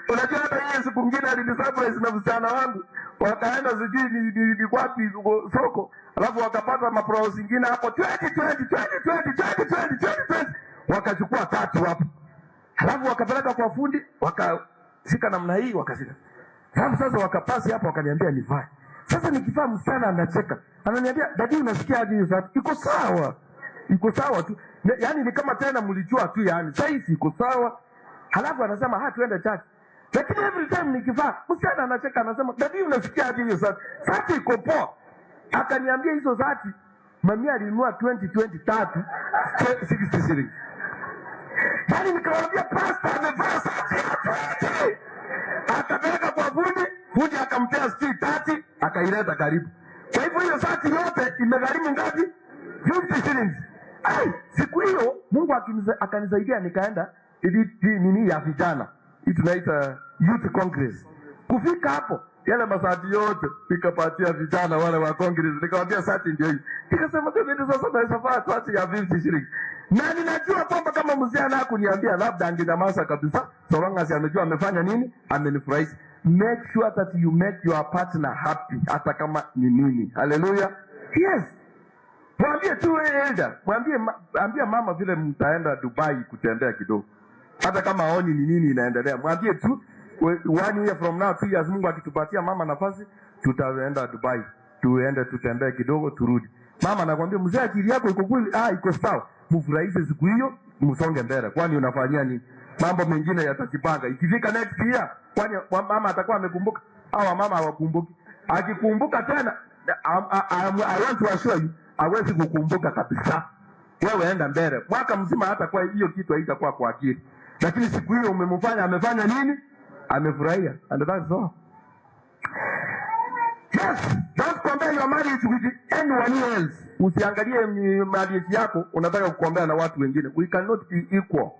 Unajua hata yeye siku nyingine alinisurprise na msichana wangu. wakaenda sijui ni wapi soko, alafu wakapata mapro zingine hapo 20 wakachukua 3 hapo, alafu wakapeleka kwa fundi, wakashika namna hii, wakashika. Sasa wakapasi hapo, wakaniambia nivae. Sasa nikivaa msichana anacheka, ananiambia dadi, unasikia aje hiyo sasa? Iko sawa tu, yani ni kama tena mlijua tu, yani sasa iko sawa. Halafu anasema tuende church. Lakini every time nikivaa, msichana anacheka, anasema dadi, unasikia aje hiyo sasa? Sasa iko poa. Akaniambia hizo zati mami alinunua 2023 60 shillings. Yani nikamwambia pastor amevaa sati ya 20. Akapeleka kwa fundi akampea 30, akaileta karibu. Kwa hivyo hiyo sati yote imegharimu ngapi? 50 shillings. Siku hiyo Mungu akanisaidia, nikaenda nini ya vijana. Hii tunaita youth congress. Kufika hapo, yale masati yote nikapatia vijana wale wa congress. Nikamwambia sati ndio hii. Nikasema ndio sasa tunasafaa sati ya 50 shillings. Na ninajua kwamba kama mzee anakuniambia labda angenyamaza kabisa, so long as amejua amefanya nini, amenifurahisha. Make sure that you make your partner happy, hata kama ni nini. Hallelujah. Yes. Mwambie tu elder, mwambie mama vile mtaenda Dubai kutembea kidogo. Hata kama aoni ni nini inaendelea, mwambie tu 1 year from now, 2 years, Mungu akitupatia mama nafasi, tutaenda Dubai. Tuende tutembee kidogo turudi. Mama anakuambia mzee, akili yako iko kweli, iko sawa. Mfurahishe siku hiyo, msonge mbele. Kwani unafanyia nini? Mambo mengine yatajipanga. Ikifika next year, kwani mama atakuwa amekumbuka au mama hawakumbuki? Akikumbuka tena, I want to assure you, hawezi kukumbuka kabisa. Wewe enda mbele. Mwaka mzima hata kwa hiyo kitu haitakuwa kwa akili. Lakini siku hiyo umemfanya amefanya nini? Amefurahia. And that's all. Yes, don't compare your marriage with anyone else. Usiangalie marriage yako unataka kukombea na watu wengine. We cannot be equal.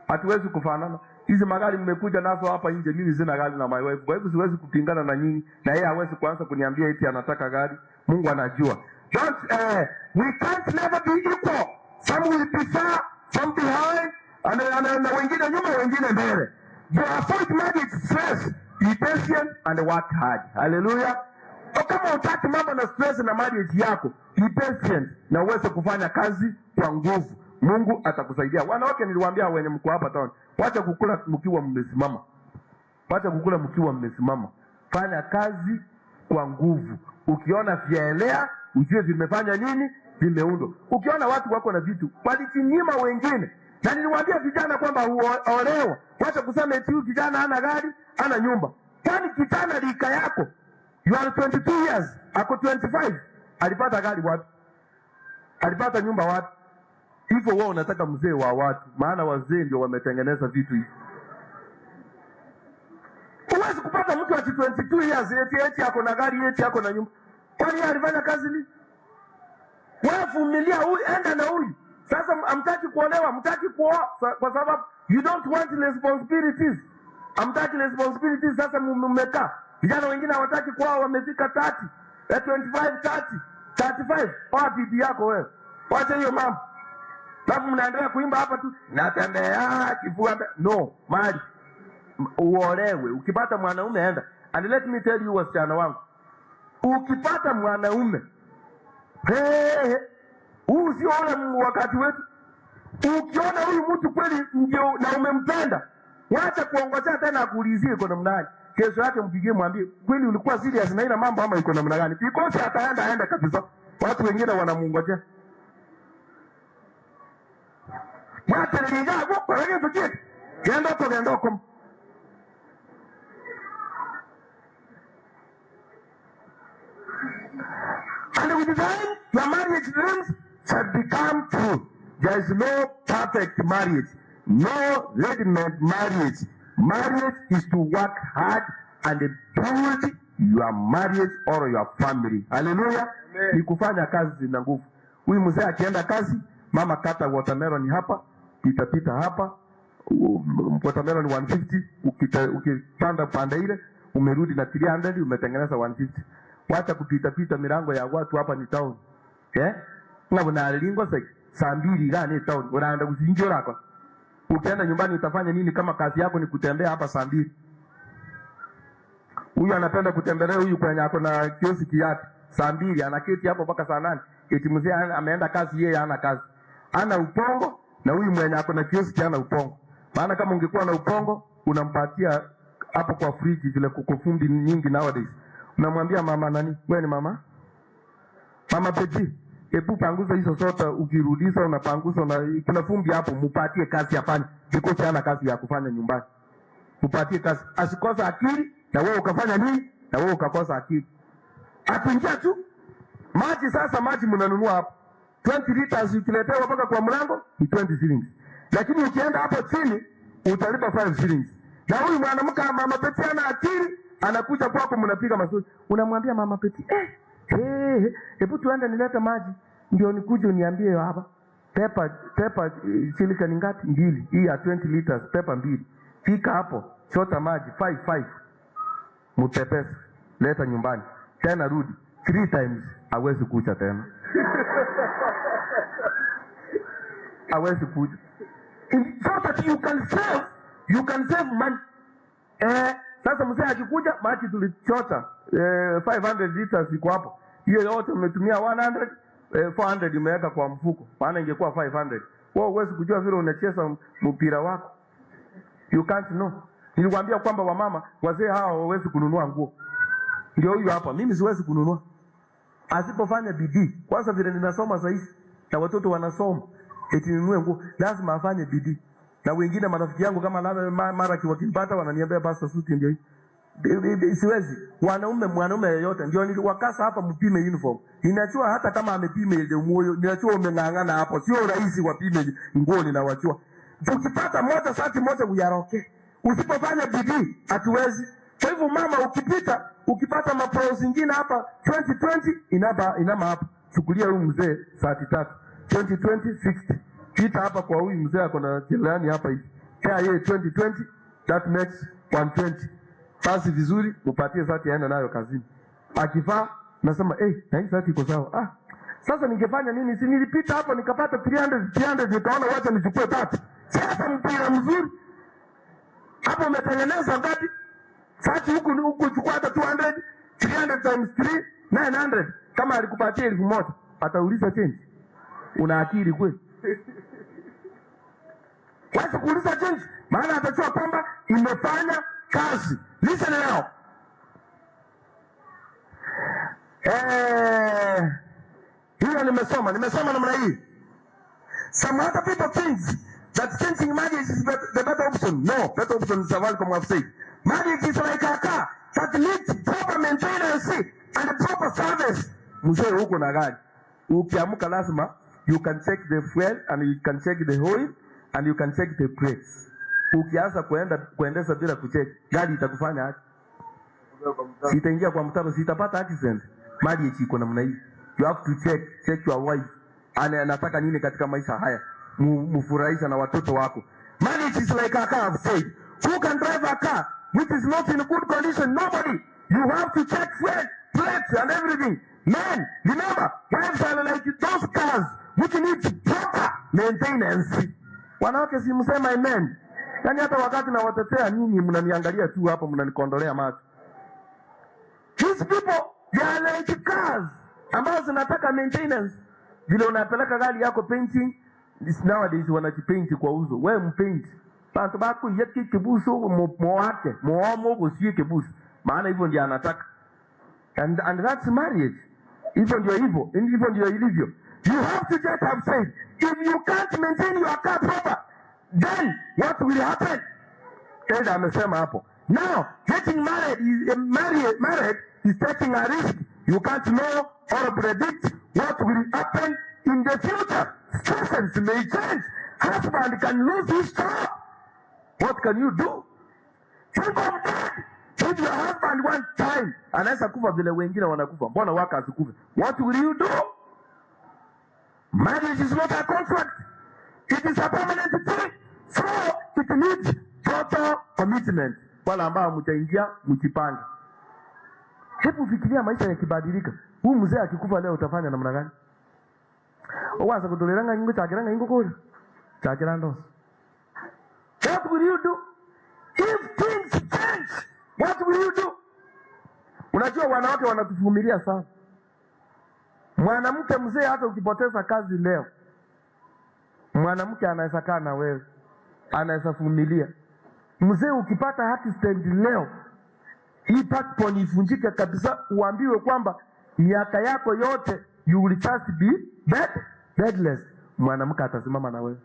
Hatuwezi kufanana. Hizi magari mmekuja nazo hapa nje, mimi sina gari na my wife. Kwa hivyo siwezi kupingana na nyinyi, na yeye hawezi kuanza kuniambia eti anataka gari. Mungu anajua. We can't never be equal. Some will prefer, some behind, na wengine nyuma, wengine mbele. You avoid marriage stress. Be patient and work hard. Hallelujah. Kama utaki mambo na stress na marriage yako, be patient na uweze kufanya kazi kwa nguvu. Mungu atakusaidia. Wanawake niliwaambia wenye mko hapa town, wacha kukula mkiwa mmesimama. Wacha kukula mkiwa mmesimama. Fanya kazi kwa nguvu. Ukiona vielea, ujue vimefanya nini? Vimeundwa. Ukiona watu wako na vitu, walichinyima wengine. Na niliwaambia vijana kwamba olewa. Wacha kusema eti huyu kijana hana gari, hana nyumba. Kwani kijana rika yako, you are 22 years, ako 25, alipata gari wapi? Alipata nyumba wapi? Hivyo wao unataka mzee wa watu, maana wazee ndio wametengeneza vitu hivi. Huwezi kupata mtu wa 22 years eti ako na gari, eti ako na nyumba. Kwani alifanya kazi ni? Wewe vumilia, huyu enda na huyu. Sasa amtaki kuolewa, amtaki kuoa kwa sababu you don't want responsibilities. Amtaki responsibilities, sasa mmekaa. Vijana wengine hawataki kuoa, wamefika 30, 25, 30, 35. Oa bibi yako wewe. Wacha hiyo mambo. Sababu mnaendelea kuimba hapa tu, natembea kifua. No, mali. Uolewe. Ukipata mwanaume enda. And let me tell you wasichana wangu. Ukipata mwanaume, huu sio ule wakati wetu. Ukiona huyu mtu kweli ndio na umempenda, wacha kuongojea tena akuulizie iko namna gani. Kesho yake mpigie mwambie, kweli ulikuwa serious na ina mambo ama iko namna gani? Because ataenda kabisa. Watu wengine wanamungojea. Wacha nilinga kwa wengine tukie. Genda huko. And with time, your marriage dreams shall become true. There is no perfect marriage, no ready-made marriage. Marriage is to work hard and build your marriage or your family. Hallelujah. Ni kufanya kazi na nguvu. Huyu mzee akienda kazi, mama kata watermelon hapa, pita hapa, watermelon 150, ukipanda panda ile, umerudi na 300, umetengeneza 150. Wacha kupita milango ya watu hapa ni town. Na unalingo saa 2 gani town, unaenda kuzinjora hapa. Ukienda nyumbani utafanya nini kama kazi yako ni kutembea hapa saa 2? Huyu anapenda kutembelea huyu kwenye ako na kioski yake. Saa 2 anaketi hapo mpaka saa 8. Eti mzee ameenda kazi, yeye hana kazi. Ana upongo na huyu mwenye ako na kioski hana upongo. Maana kama ungekuwa na upongo unampatia hapo kwa friji vile kukufumbi nyingi nowadays. Unamwambia mama nani? Wewe ni mama? Mama Peti. Hebu panguza hizo sote, ukirudisha unapanguza na kuna fumbi hapo, mupatie kazi afanye. Because hana kazi ya kufanya nyumbani. Mupatie kazi. Asikosa akili na wewe ukafanya nini? Na wewe ukakosa akili. Akiingia tu maji, sasa maji mnanunua hapo 20 liters, ukiletewa mpaka kwa mlango ni 20 shillings. Lakini ukienda hapo chini utalipa 5 shillings. Na huyu mwanamke mama Peti ana akili, anakuja kwako mnapiga maswali. Unamwambia mama Peti, hebu tuende nilete maji ndio nikuje uniambie hapa. Pepa shilika ni ngapi? 2. Hii ya 20 liters, pepa 2. Fika hapo, chota maji 5. Mtepesa, leta nyumbani. Tena rudi 3 times, hawezi kucha tena. Hawezi kucha. So that you can save money. Sasa mzee akikuja, maji tulichota 500 liters iko hapo. Hiyo yote umetumia 100, 400 umeweka kwa mfuko. Maana ingekuwa 500. Wewe huwezi kujua vile unacheza mpira wako. You can't know. Nilikwambia kwamba wamama wazee hawa hawawezi kununua nguo. Ndio huyu hapa, mimi siwezi kununua. Asipofanya bidii. Kwanza vile ninasoma sasa hivi na watoto wanasoma, eti ninunue nguo, lazima afanye bidii. Na wengine marafiki yangu kama mara kiwakipata wananiambia basta suti ndio hii. Siwezi. Mwanaume yoyote ndio niliwakasa hapa mpime uniform. Ninachua hata kama amepime ile moyo, ninachua umengangana hapo. Sio rahisi wapime nguo ninawachua. Ukipata moja sati moja uyaroke. Usipofanya bidii hatuwezi. Kwa hivyo mama ukipata mapro zingine hapa 2020 inama hapa. Chukulia huyu mzee sati 3. 2020 60. Kita hapa kwa huyu mzee ako na jirani hapa hivi. Kaya yeye 2020 that makes 120. Basi vizuri upatie sati aende nayo kazini. Akivaa nasema na hii sati iko sawa. Sasa ningefanya nini? Si nilipita hapo nikapata 300 nikaona wacha nichukue 3. Sasa mpira mzuri. Hapo umetengeneza ngapi? Sati huku chukua hata 200, 300 times 3, 900. Kama alikupatia 1000, atauliza change. Una akili kweli? Wacha kuuliza change, maana atachua kwamba imefanya kazi. Listen now. Hiyo nimesoma namna hii. Some other people think that changing marriage is the better option. No, better option is welcome I've said. Marriage is like a car that needs proper maintenance and proper service. Mzee huko na gari. Ukiamka lazima you can check the fuel and you can check the oil and you can check the brakes. Ukianza kuendesha bila kucheck, gari itakufanya aje? Sitaingia kwa mtaro, sitapata accident. Marriage iko namna hii. You have to check your wife. Anataka nini katika maisha haya? Mfurahisha na watoto wako. Marriage is like a car, I've said. Who can drive a car which is not in good condition? Nobody. You have to check fuel, brakes and everything. Men, remember, wives are like those cars which need proper maintenance. Wanawake si msema amen. Yaani hata wakati na watetea nyinyi mnaniangalia tu hapo mnanikondolea macho. These people, they are like cars ambazo zinataka maintenance. Vile unapeleka gari yako painting, nowadays wanajipaint kwa uso. Wewe mpaint. Bantu bako yeki kibuso moake, moamo usiye kibuso. Maana hivyo ndio anataka. And that's marriage. Hivyo ndio ilivyo. You have to just have said, if you can't maintain your car proper, then what will happen? Tenda amesema hapo. Now, getting married is taking a risk. You can't know or predict what will happen in the future. Situations may change. Husband can lose his job. What can you do? Think of that. If your husband one time anaweza kufa vile wengine wanakufa, mbona waka asikufe? What will you do? Marriage is not a contract. It is a permanent thing. So it needs total commitment. Wala ambao mtaingia mkipanga. Hebu fikiria maisha yakibadilika. Huyu mzee akikufa leo utafanya namna gani? Owaza kutoleranga ingo chakiranga ingo kule. Chakirando. What will you do? If things change, what will you do? Unajua wanawake wanatuvumilia sana. Mwanamke mzee hata ukipoteza kazi leo, mwanamke anaweza kaa na wewe, anaweza vumilia. Mzee ukipata accident leo, hii backbone ivunjike kabisa, uambiwe kwamba miaka yako yote you will just be bedless, mwanamke atasimama na wewe.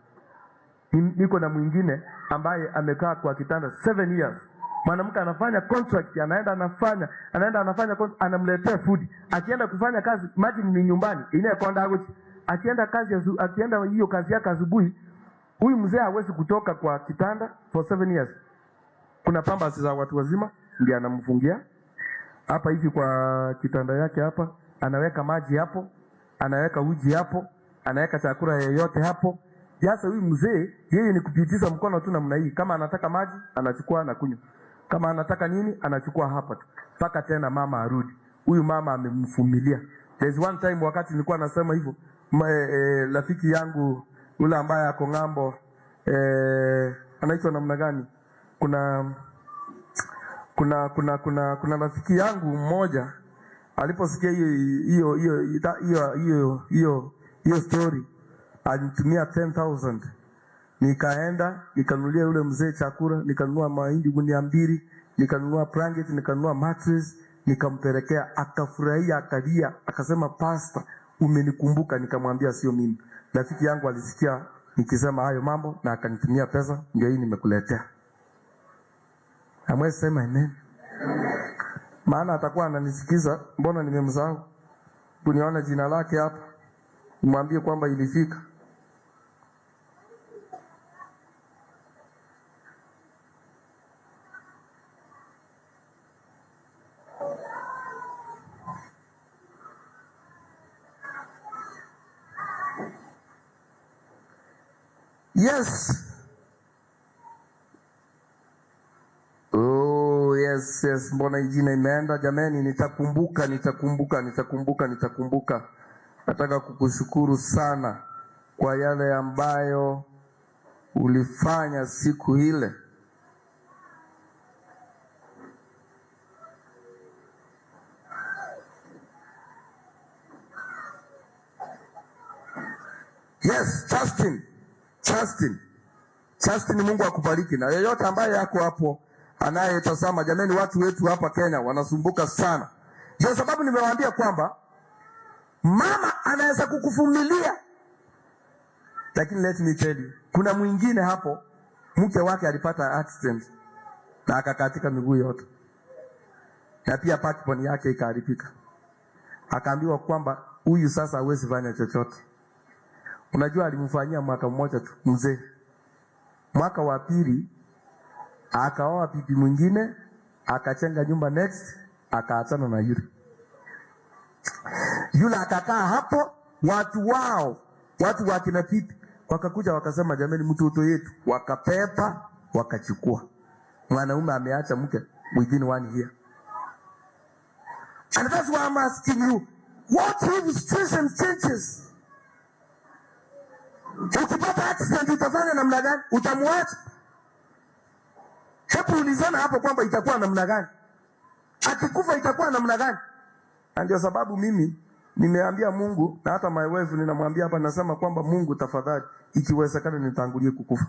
Niko na mwingine ambaye amekaa kwa kitanda 7 years. Mwanamke anafanya contract, anaenda anafanya contract, anamletea food. Akienda kufanya kazi, imagine ni nyumbani, ine konda agochi. Akienda hiyo kazi yake asubuhi, huyu mzee hawezi kutoka kwa kitanda for 7 years. Kuna pamba za watu wazima ndiye anamfungia hapa hivi kwa kitanda yake hapa, anaweka maji hapo, anaweka uji hapo, anaweka chakula yoyote hapo. Sasa huyu mzee yeye ni kupitisha mkono tu namna hii, kama anataka maji anachukua na kunywa, kama anataka nini anachukua hapa tu, mpaka tena mama arudi. Huyu mama amemvumilia. There's one time wakati nilikuwa nasema hivyo, rafiki yangu yule ambaye ako ng'ambo, anaitwa namna gani, kuna rafiki yangu mmoja aliposikia hiyo story, alinitumia 10,000. Nikaenda nikanunulia yule mzee chakula, nikanunua mahindi gunia 2, nikanunua blanket, nikanunua mattress, nikampelekea. Akafurahia, akalia, akasema pastor, umenikumbuka. Nikamwambia sio mimi, rafiki yangu alisikia nikisema hayo mambo na akanitumia pesa, ndio hii nimekuletea. Amwe sema amen. Maana atakuwa ananisikiza, mbona nimemsahau. Kuniona jina lake hapa, mwambie kwamba ilifika. Yes. Oh, yes. Mbona jina imeenda jamani, nitakumbuka. Nataka kukushukuru sana kwa yale ambayo ulifanya siku ile. Yes, Justin, Mungu akubariki. Na yeyote ambaye yako hapo anayetazama, jamani, watu wetu hapa Kenya wanasumbuka sana. Ndio sababu nimewaambia kwamba mama anaweza kukuvumilia. Lakini let me tell you, kuna mwingine hapo mke wake alipata accident na akakatika miguu yote, na pia backbone yake ikaharibika. Akaambiwa kwamba huyu sasa hawezi fanya chochote. Unajua alimfanyia mwaka mmoja tu mzee. Mwaka wa pili akaoa bibi mwingine, akachenga nyumba next, akaachana na yule akakaa hapo. Watu wa kina pipi wakakuja wakasema, jamani, mtoto yetu, wakapepa wakachukua. Mwanaume ameacha mke within 1 year. And that's why I'm asking you, what if situation changes? Ukipata accident utafanya namna gani? Utamwacha? Hebu ulizana hapo kwamba itakuwa namna gani? Akikufa itakuwa namna gani? Ndio sababu mimi nimeambia Mungu, na hata my wife ninamwambia hapa, nasema kwamba Mungu, tafadhali, ikiwezekana nitangulie kukufa.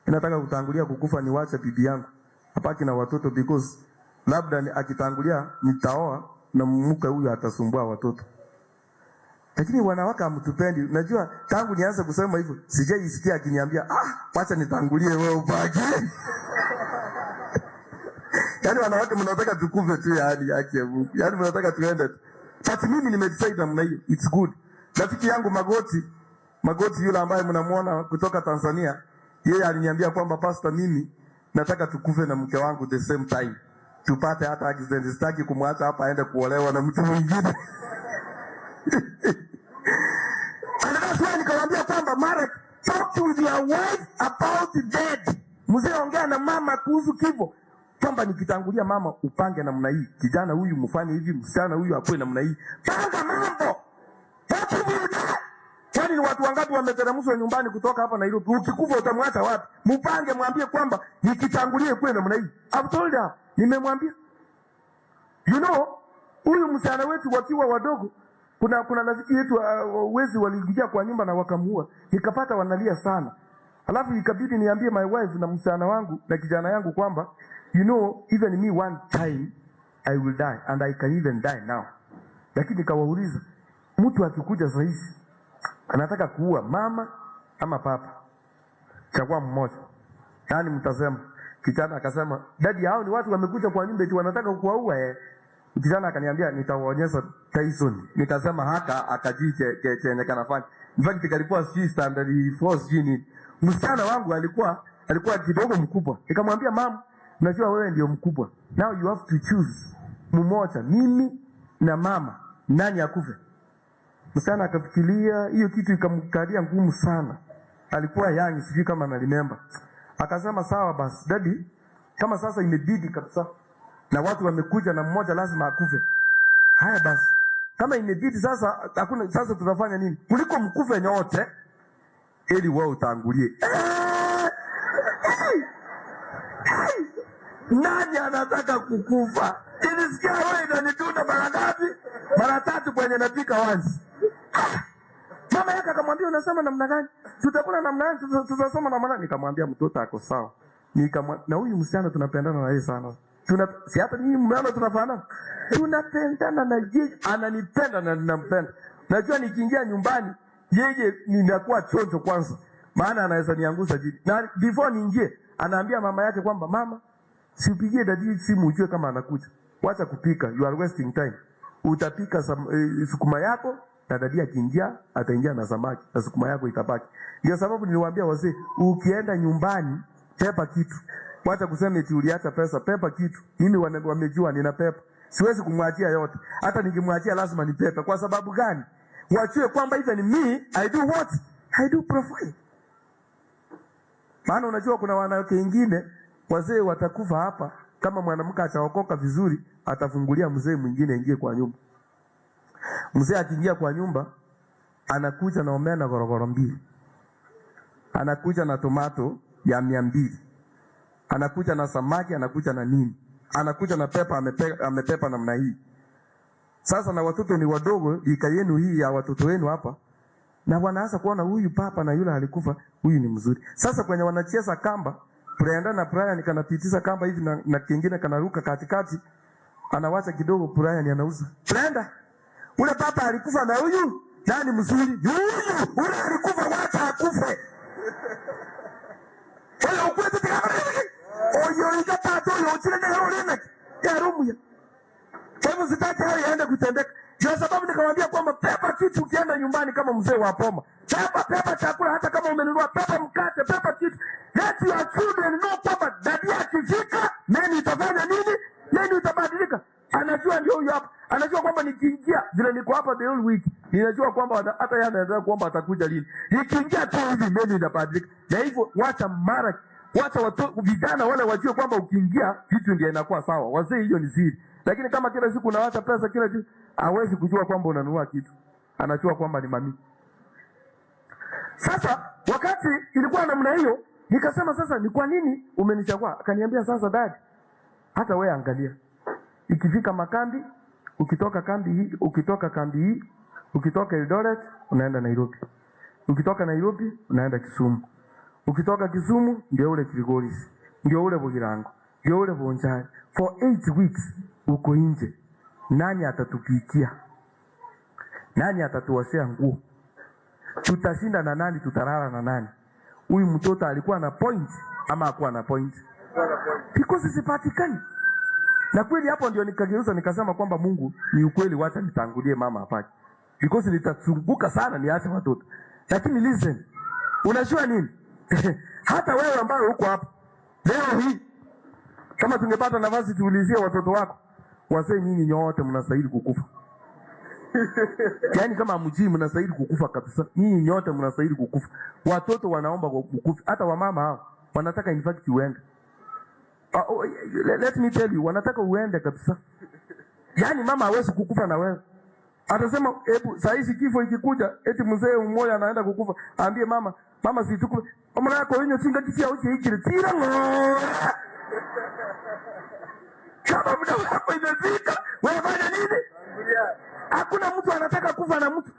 Ninataka kutangulia kukufa, niwache bibi yangu hapaki na watoto, because labda akitangulia nitaoa na mke huyu atasumbua watoto. Lakini wanawake hamtupendi. Unajua tangu nianze kusema hivyo, sijaisikia akiniambia, acha nitangulie wewe ubaki. Yaani wanawake mnataka tukufe tu, yaani yake ya Mungu. Yaani mnataka tuende. But mimi nimedecide namna hiyo. It's good. Rafiki yangu Magoti yule ambaye mnamuona kutoka Tanzania, yeye aliniambia kwamba pastor, mimi nataka tukufe na mke wangu the same time. Tupate hata accident, sitaki kumwacha hapa aende kuolewa na mtu mwingine. And that's why nikamwambia kwamba Marek, talk to your wife about death. Mzee ongea na mama kuhusu kifo. Kwamba nikitangulia mama upange namna hii, kijana huyu mfanye hivi, msichana huyu akue namna hii. Panga mambo. Kwani ni watu wangapi wameteremshwa nyumbani kutoka hapa Nairobi? Ukikufa utamwacha wapi? Mpange, mwambie kwamba nikitangulia kwe namna hii. I've told her, nimemwambia. You know, huyu msichana wetu wakiwa wadogo, kuna rafiki yetu wezi waliingia kwa nyumba na wakamuua. Nikapata wanalia sana. Alafu ikabidi niambie my wife na msichana wangu na kijana yangu kwamba, you know, even me one time I will die and I can even die now. Lakini nikawauliza, mtu akikuja sahizi anataka kuua mama ama papa, chagua mmoja. Yaani mtasema. Kijana akasema, daddy, hao ni watu wamekuja kwa nyumba eti wanataka kuwaua. Kijana akaniambia nitawaonyesha Tyson. Nikasema haka akajije chenye kanafanya. In fact kalikuwa standard 4 sijini. Msichana wangu alikuwa kidogo mkubwa. Nikamwambia, mama, unajua wewe ndio mkubwa. Now you have to choose mmoja, mimi na mama, nani akufe? Msichana akafikiria, hiyo kitu ikamkalia ngumu sana. Alikuwa young, sijui kama na remember. Akasema sawa basi, daddy, kama sasa imebidi kabisa na watu wamekuja na mmoja lazima akufe. Haya basi. Kama imebidi sasa, hakuna sasa tutafanya nini? Kuliko mkufe nyote ili wewe utangulie. Nani anataka kukufa? Nilisikia wewe inanitunda mara ngapi? Mara 3 kwenye napika wazi. Mama yake akamwambia, unasema namna gani? Tutakula namna gani? Tutasoma namna gani? Nikamwambia mtoto ako sawa. Na huyu msichana tunapendana na yeye sana. Si hata mimi mwana tunafanana. Tunapendana na yeye, ananipenda na ninampenda. Najua nikiingia nyumbani yeye ninakuwa chonjo kwanza. Maana anaweza niangusha chini. Na before niingie anaambia mama yake kwamba, mama, siupigie daddy simu ujue kama anakuja. Wacha kupika, you are wasting time. Utapika sukuma yako na daddy akiingia ataingia na samaki na sukuma yako itabaki. Ndio sababu niliwaambia wazee, ukienda nyumbani pepa kitu. Wacha kusema eti uliacha pesa, pepa kitu. Mimi wamejua nina pepa. Siwezi kumwachia yote. Hata nikimwachia lazima nipepe. Kwa sababu gani? Wachue kwamba even me, I do what? I do provide. Maana unajua kuna wanawake wengine wazee watakufa hapa, kama mwanamke ataokoka vizuri, atafungulia mzee mwingine ingie kwa nyumba. Mzee akiingia kwa nyumba, anakuja na omena gorogoro 2. Anakuja na tomato ya 200. Anakuja na samaki, anakuja na nini? Anakuja na pepa, amepepa namna hii. Sasa na watoto ni wadogo, ika yenu hii ya watoto wenu hapa, na wanaanza kuona huyu papa na yule alikufa, huyu ni mzuri. Sasa kwenye wanacheza kamba, Brenda na Brian kanapitiza kamba hivi na kingine kanaruka katikati, anawacha kidogo, Brian anauza. Brenda, ule papa alikufa na huyu, nani mzuri? Huyu, ule alikufa, wacha akufe. Wewe ukwete tikamani. Oyo ikatato yo chile na rolena. Ya rumu. Kwa sitaki hayo yaende kutendeka. Kwa sababu nikamwambia kwamba pepa kitu ukienda nyumbani kama mzee wa poma. Pepa chakula hata kama umenunua pepa mkate, pepa kitu. Let your children know kwamba daddy akifika, nani itafanya nini? Nani itabadilika? Anajua ndio huyu hapa. Anajua kwamba nikiingia vile niko hapa the whole week, ninajua kwamba hata yeye anaendelea kwamba atakuja lini. Nikiingia tu hivi nani itabadilika. Na hivyo wacha watu vijana wale wajue kwamba ukiingia vitu ndio inakuwa sawa. Wazee hiyo ni siri. Lakini kama kila siku unaacha pesa kila siku, hawezi kujua kwamba unanunua kitu. Anajua kwamba ni mami. Sasa wakati ilikuwa namna hiyo, nikasema sasa ni kwa nini umenichagua? Akaniambia sasa dad, hata wewe angalia. Ikifika makambi, ukitoka kambi hii, ukitoka Eldoret unaenda Nairobi. Ukitoka Nairobi unaenda Kisumu. Ukitoka Kisumu ndio ule Kiligoris, ndio ule Bugirango, ndio ule Bonchari. For 8 weeks uko nje. Nani atatupikia? Nani atatuwashia nguo? Tutashinda na nani? Tutarara na nani? Huyu mtoto alikuwa na point ama hakuwa na point? Because sipatikani. Na kweli hapo ndio nikageuza nikasema kwamba Mungu ni ukweli, wacha nitangulie mama hapaki. Because nitazunguka sana niache watoto. Lakini listen, unajua nini? Hata wewe ambaye uko hapa leo hii, kama tungepata nafasi tuulizie watoto wako, wazee nyinyi nyote mnastahili kukufa. Yaani kama mjii mnastahili kukufa kabisa. Nyinyi nyote mnastahili kukufa. Watoto wanaomba kukufa. Hata wamama hao wanataka in fact uende. Let me tell you, wanataka uende kabisa. Yaani mama hawezi kukufa na wewe. Atasema hebu saa hizi kifo ikikuja eti mzee mmoja anaenda kukufa, aambie mama situkufa. Mama yako yenyewe chinga kifia uche hiki tira ngo. Kama muda wako imefika, wewe fanya nini? Hakuna mtu anataka kufa na mtu.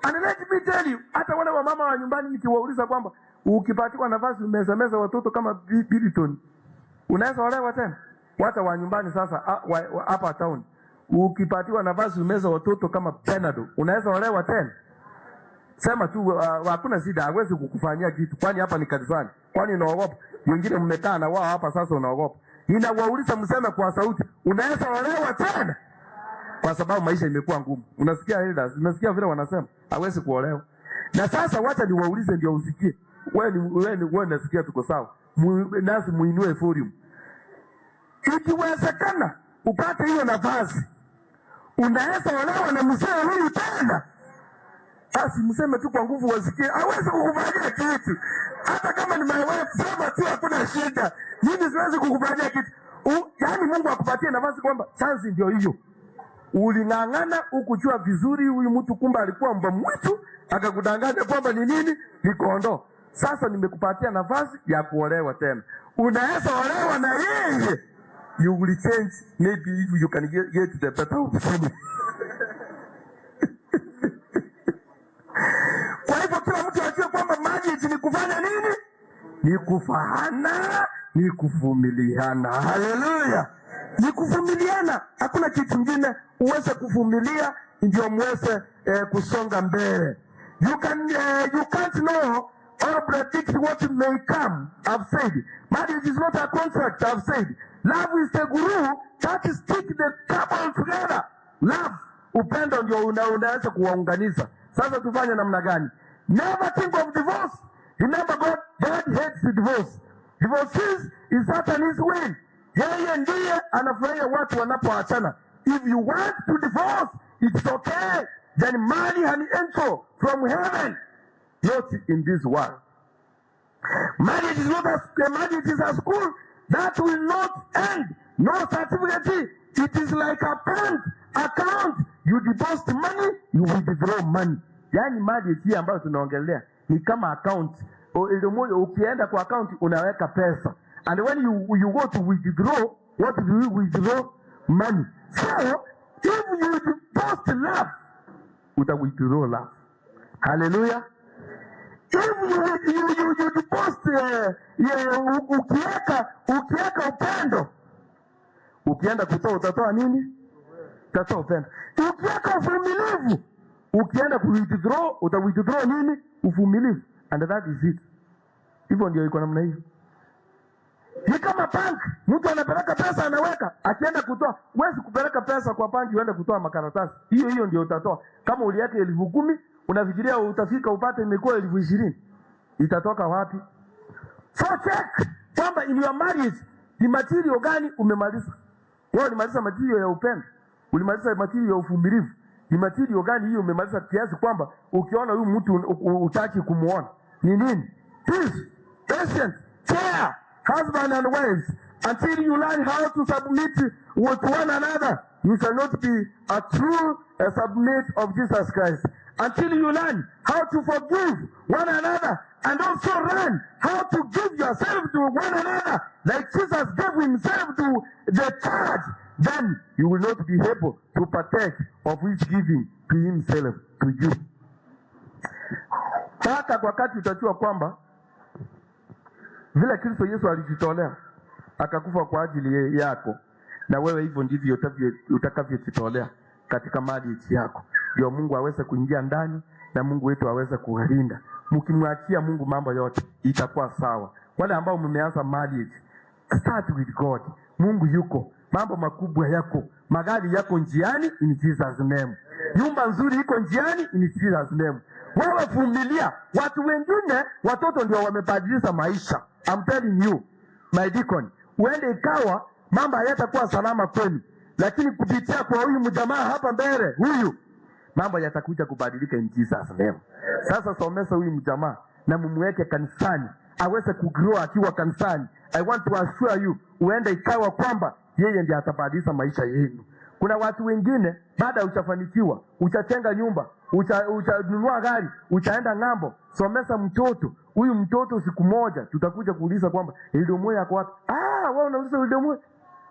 And let me tell you, hata wale wa mama wa nyumbani nikiwauliza kwamba ukipatiwa nafasi umezameza watoto kama Billiton, unaweza olewa tena? Wacha wa nyumbani sasa hapa town. Ukipatiwa nafasi umeza watoto kama Bernardo, unaweza olewa tena? Sema tu hakuna shida, hawezi kukufanyia kitu. Kwani hapa ni kanisani? Kwani unaogopa? Wengine mmekaa na wao hapa sasa unaogopa. Ninawauliza mseme kwa sauti, unaweza olewa tena? Kwa sababu maisha imekuwa ngumu. Unasikia elders, unasikia vile wanasema hawezi kuolewa. Na sasa wacha niwaulize ndio usikie. Wewe nasikia tuko sawa. Nasi muinue forum. Ikiwezekana upate hiyo nafasi, unaweza olewa na mzee huyu tena? Basi mseme tu kwa nguvu wasikie, hawezi kukufanyia kitu. Hata kama ni my wife, sema tu hakuna shida. Mimi siwezi kukufanyia kitu. Yaani Mungu akupatie nafasi kwamba chance ndio hiyo. Uling'ang'ana ukujua vizuri huyu mtu kumbe alikuwa mbwa mwitu, akakudanganya kwamba ni nini? Ni kondoo. Sasa nimekupatia nafasi ya kuolewa tena. Unaweza olewa na yeye. You will change, maybe if you can get the better option. Kwa hivyo kila mtu ajue kwamba marriage ni kufanya nini? Ni kufahana, ni kuvumiliana. Haleluya! Ni kuvumiliana. Hakuna kitu kingine. Uweze kuvumilia ndio muweze kusonga mbele. You can't know or predict what may come. I've said marriage is not a contract. I've said love is the glue that stick the couple together. Love, upendo ndio unaweza kuwaunganisha. Sasa tufanye namna gani? Never think of divorce. Remember God hates divorce. Divorce is Satan's way. Yeye ndiye anafurahia watu wanapoachana. If you want to divorce, it's okay. Then marry an angel from heaven, not in this world. Marriage is not marriage is a school that will not end. No certificate. It is like a bank account. You deposit money, you will withdraw money. Yani marriage hii ambayo tunaongelea ni kama account. Ukienda kwa account unaweka pesa. And when you go to withdraw, what do you withdraw? Money. So, if you deposit love, uta withdraw love. Hallelujah. If you deposit ukiweka upendo, ukienda kutoa utatoa nini? Utatoa upendo. Ukiweka uvumilivu, ukienda ku-withdraw, uta-withdraw nini? Uvumilivu. And that is it. Hivyo ndio iko namna hiyo. Ni kama bank, mtu anapeleka pesa anaweka, akienda kutoa, huwezi kupeleka pesa kwa banki uende kutoa makaratasi. Hiyo ndio utatoa. Kama uliweka 10,000, unafikiria utafika upate imekuwa 20,000. Itatoka wapi? So check kwamba in your marriage ni material gani umemaliza. Wewe ulimaliza material ya upendo, ulimaliza material ya uvumilivu. Ni material gani hiyo umemaliza kiasi kwamba ukiona huyu mtu utaki kumuona? Ni nini? Peace, patience, care, husband and wives. Until you learn how to submit with one another, you shall not be a true submit of Jesus Christ. Until you learn how to forgive one another and also learn how to give yourself to one another like Jesus gave himself to the church, then you will not be able to partake of his giving to himself, to you. Hata kwa wakati utajua kwamba vile Kristo Yesu alijitolea akakufa kwa ajili yako, na wewe hivyo ndivyo utakavyojitolea katika marriage yako, ndio Mungu aweze kuingia ndani na Mungu wetu aweze kulinda. Mkimwachia Mungu mambo yote itakuwa sawa. Wale ambao mmeanza marriage, start with God. Mungu yuko, mambo makubwa yako, magari yako njiani, in Jesus name. Nyumba nzuri iko njiani, in Jesus name. Wewe vumilia. Watu wengine watoto ndio wamebadilisha maisha. I'm telling you, my deacon, uende ikawa mambo hayatakuwa salama kwenu, lakini kupitia kwa huyu mjamaa hapa mbele, huyu mambo yatakuja kubadilika in Jesus name. Sasa somesa huyu mjamaa na mumweke kanisani aweze kugrow akiwa kanisani. I want to assure you, uende ikawa kwamba yeye ndiye atabadilisha maisha yenu. Kuna watu wengine baada uchafanikiwa, uchatenga nyumba, utanunua gari, utaenda ng'ambo, somesa mtoto. Huyu mtoto siku moja tutakuja kuuliza kwamba L.E yako wapi? Wewe unauliza L.E.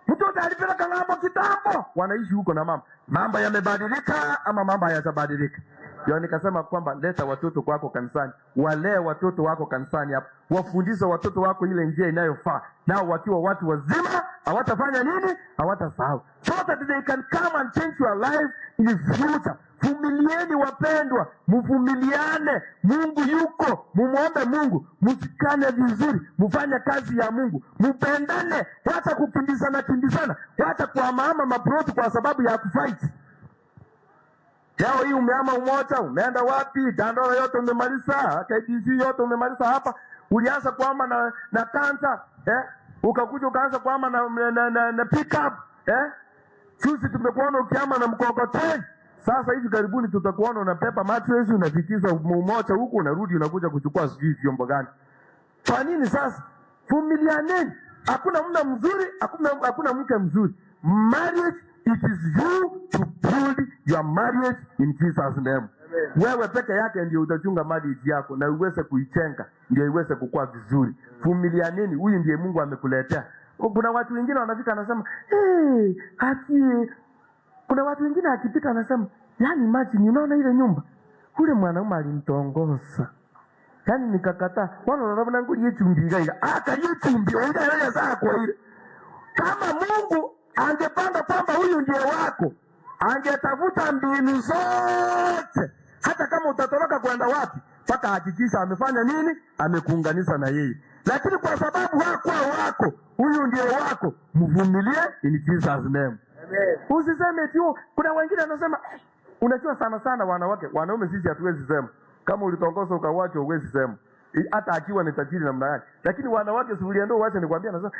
Mtoto alipeleka ng'ambo kitambo, wanaishi huko na mama. Mambo yamebadilika ama mambo hayajabadilika? Ndio nikasema kwamba leta watoto kwako kanisani, walee watoto wako kanisani hapo, wafundishe watoto wako ile njia inayofaa, nao wakiwa watu wazima hawatafanya nini? Hawatasahau, so that they can come and change your life in the future. Vumilieni wapendwa, mvumiliane. Mungu yuko, mumuombe Mungu, msikane vizuri, mfanye kazi ya Mungu, mpendane, wacha kimbizana, wacha kuhamahama maproti kwa sababu ya kufight. Leo hii umeama umoja, umeenda wapi? Dandora yote umemaliza, KDC yote umemaliza hapa. Ulianza kuama na kanta, ukakuja ukaanza kuama na pick up, sisi tumekuona ukiama na mkokoteni. Sasa hivi karibuni tutakuona unapepa mattress, unafikiza umoja huko, unarudi unakuja kuchukua sijui vyombo gani. Kwa nini sasa? Vumilianeni. Hakuna mume mzuri, hakuna mke mzuri. Marriage, it is you to build your marriage in Jesus name. Wewe peke yake ndio utachunga marriage yako na uweze kuichenga, ndio iweze kukua vizuri. Vumilianeni, huyu ndiye Mungu amekuletea. Kuna watu wengine wanafika anasema, kuna watu wengine akipita anasema, yani imagine, unaona ile nyumba, ule mwanaume alinitongoza. Yani nikakataa. Wana nguli yechumbira ile. Aka yechumbira ile saa kwa ile. Kama Mungu angepanga kwamba huyu ndiye wako, angetafuta mbinu zote. Hata kama utatoroka kwenda wapi, mpaka hakikisha amefanya nini? Amekuunganisha na yeye. Lakini kwa sababu wako, huyu ndiye wako, mvumilie in Jesus name. Usiseme eti kuna wengine wanasema, unajua sana wanaume sisi hatuwezi sema. Kama ulitongoza ukawacha uwezi sema. Hata akiwa ni tajiri namna gani. Lakini wanawake sufuria ndio wacha nikwambia, anasema,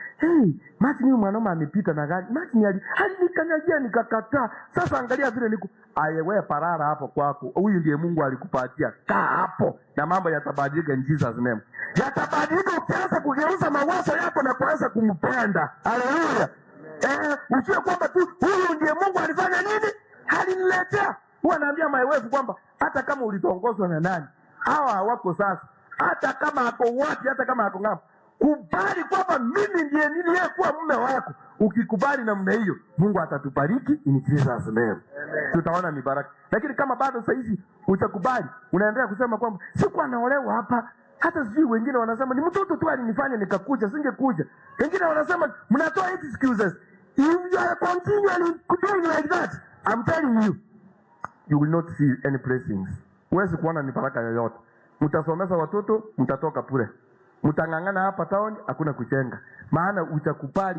Martin huyu mwanaume amepita na gari. Martin alikanyagia nikakataa. Sasa angalia vile niko. Ayewe parara hapo kwako. Huyu ndiye Mungu alikupatia. Kaa hapo na mambo yatabadilika in Jesus name. Yatabadilika ukianza kugeuza mawazo yako na kuanza kumpenda. Haleluya. Ujue kwamba tu huyu ndiye Mungu alifanya nini? Aliniletea. Huwa naambia my wife kwamba hata kama ulitongozwa na nani, hawa hawako sasa. Hata kama ako wapi, hata kama ako ngapi, kubali kwamba mimi ndiye niliyekuwa mume wako. Ukikubali namna hiyo, Mungu atatubariki in Jesus name. Tutaona mibaraka. Lakini kama bado sasa hivi utakubali, unaendelea kusema kwamba sikuwa naolewa hapa, hata sijui wengine wanasema ni mtoto tu alinifanya nikakuja, singekuja. Wengine wanasema mnatoa excuses. If you are continually doing like that, I'm telling you, you will not see any blessings. Huwezi kuona mibaraka yoyote. Mtasomesha watoto, mtatoka pure. Mtangangana hapa town, hakuna kuchenga. Maana utakubali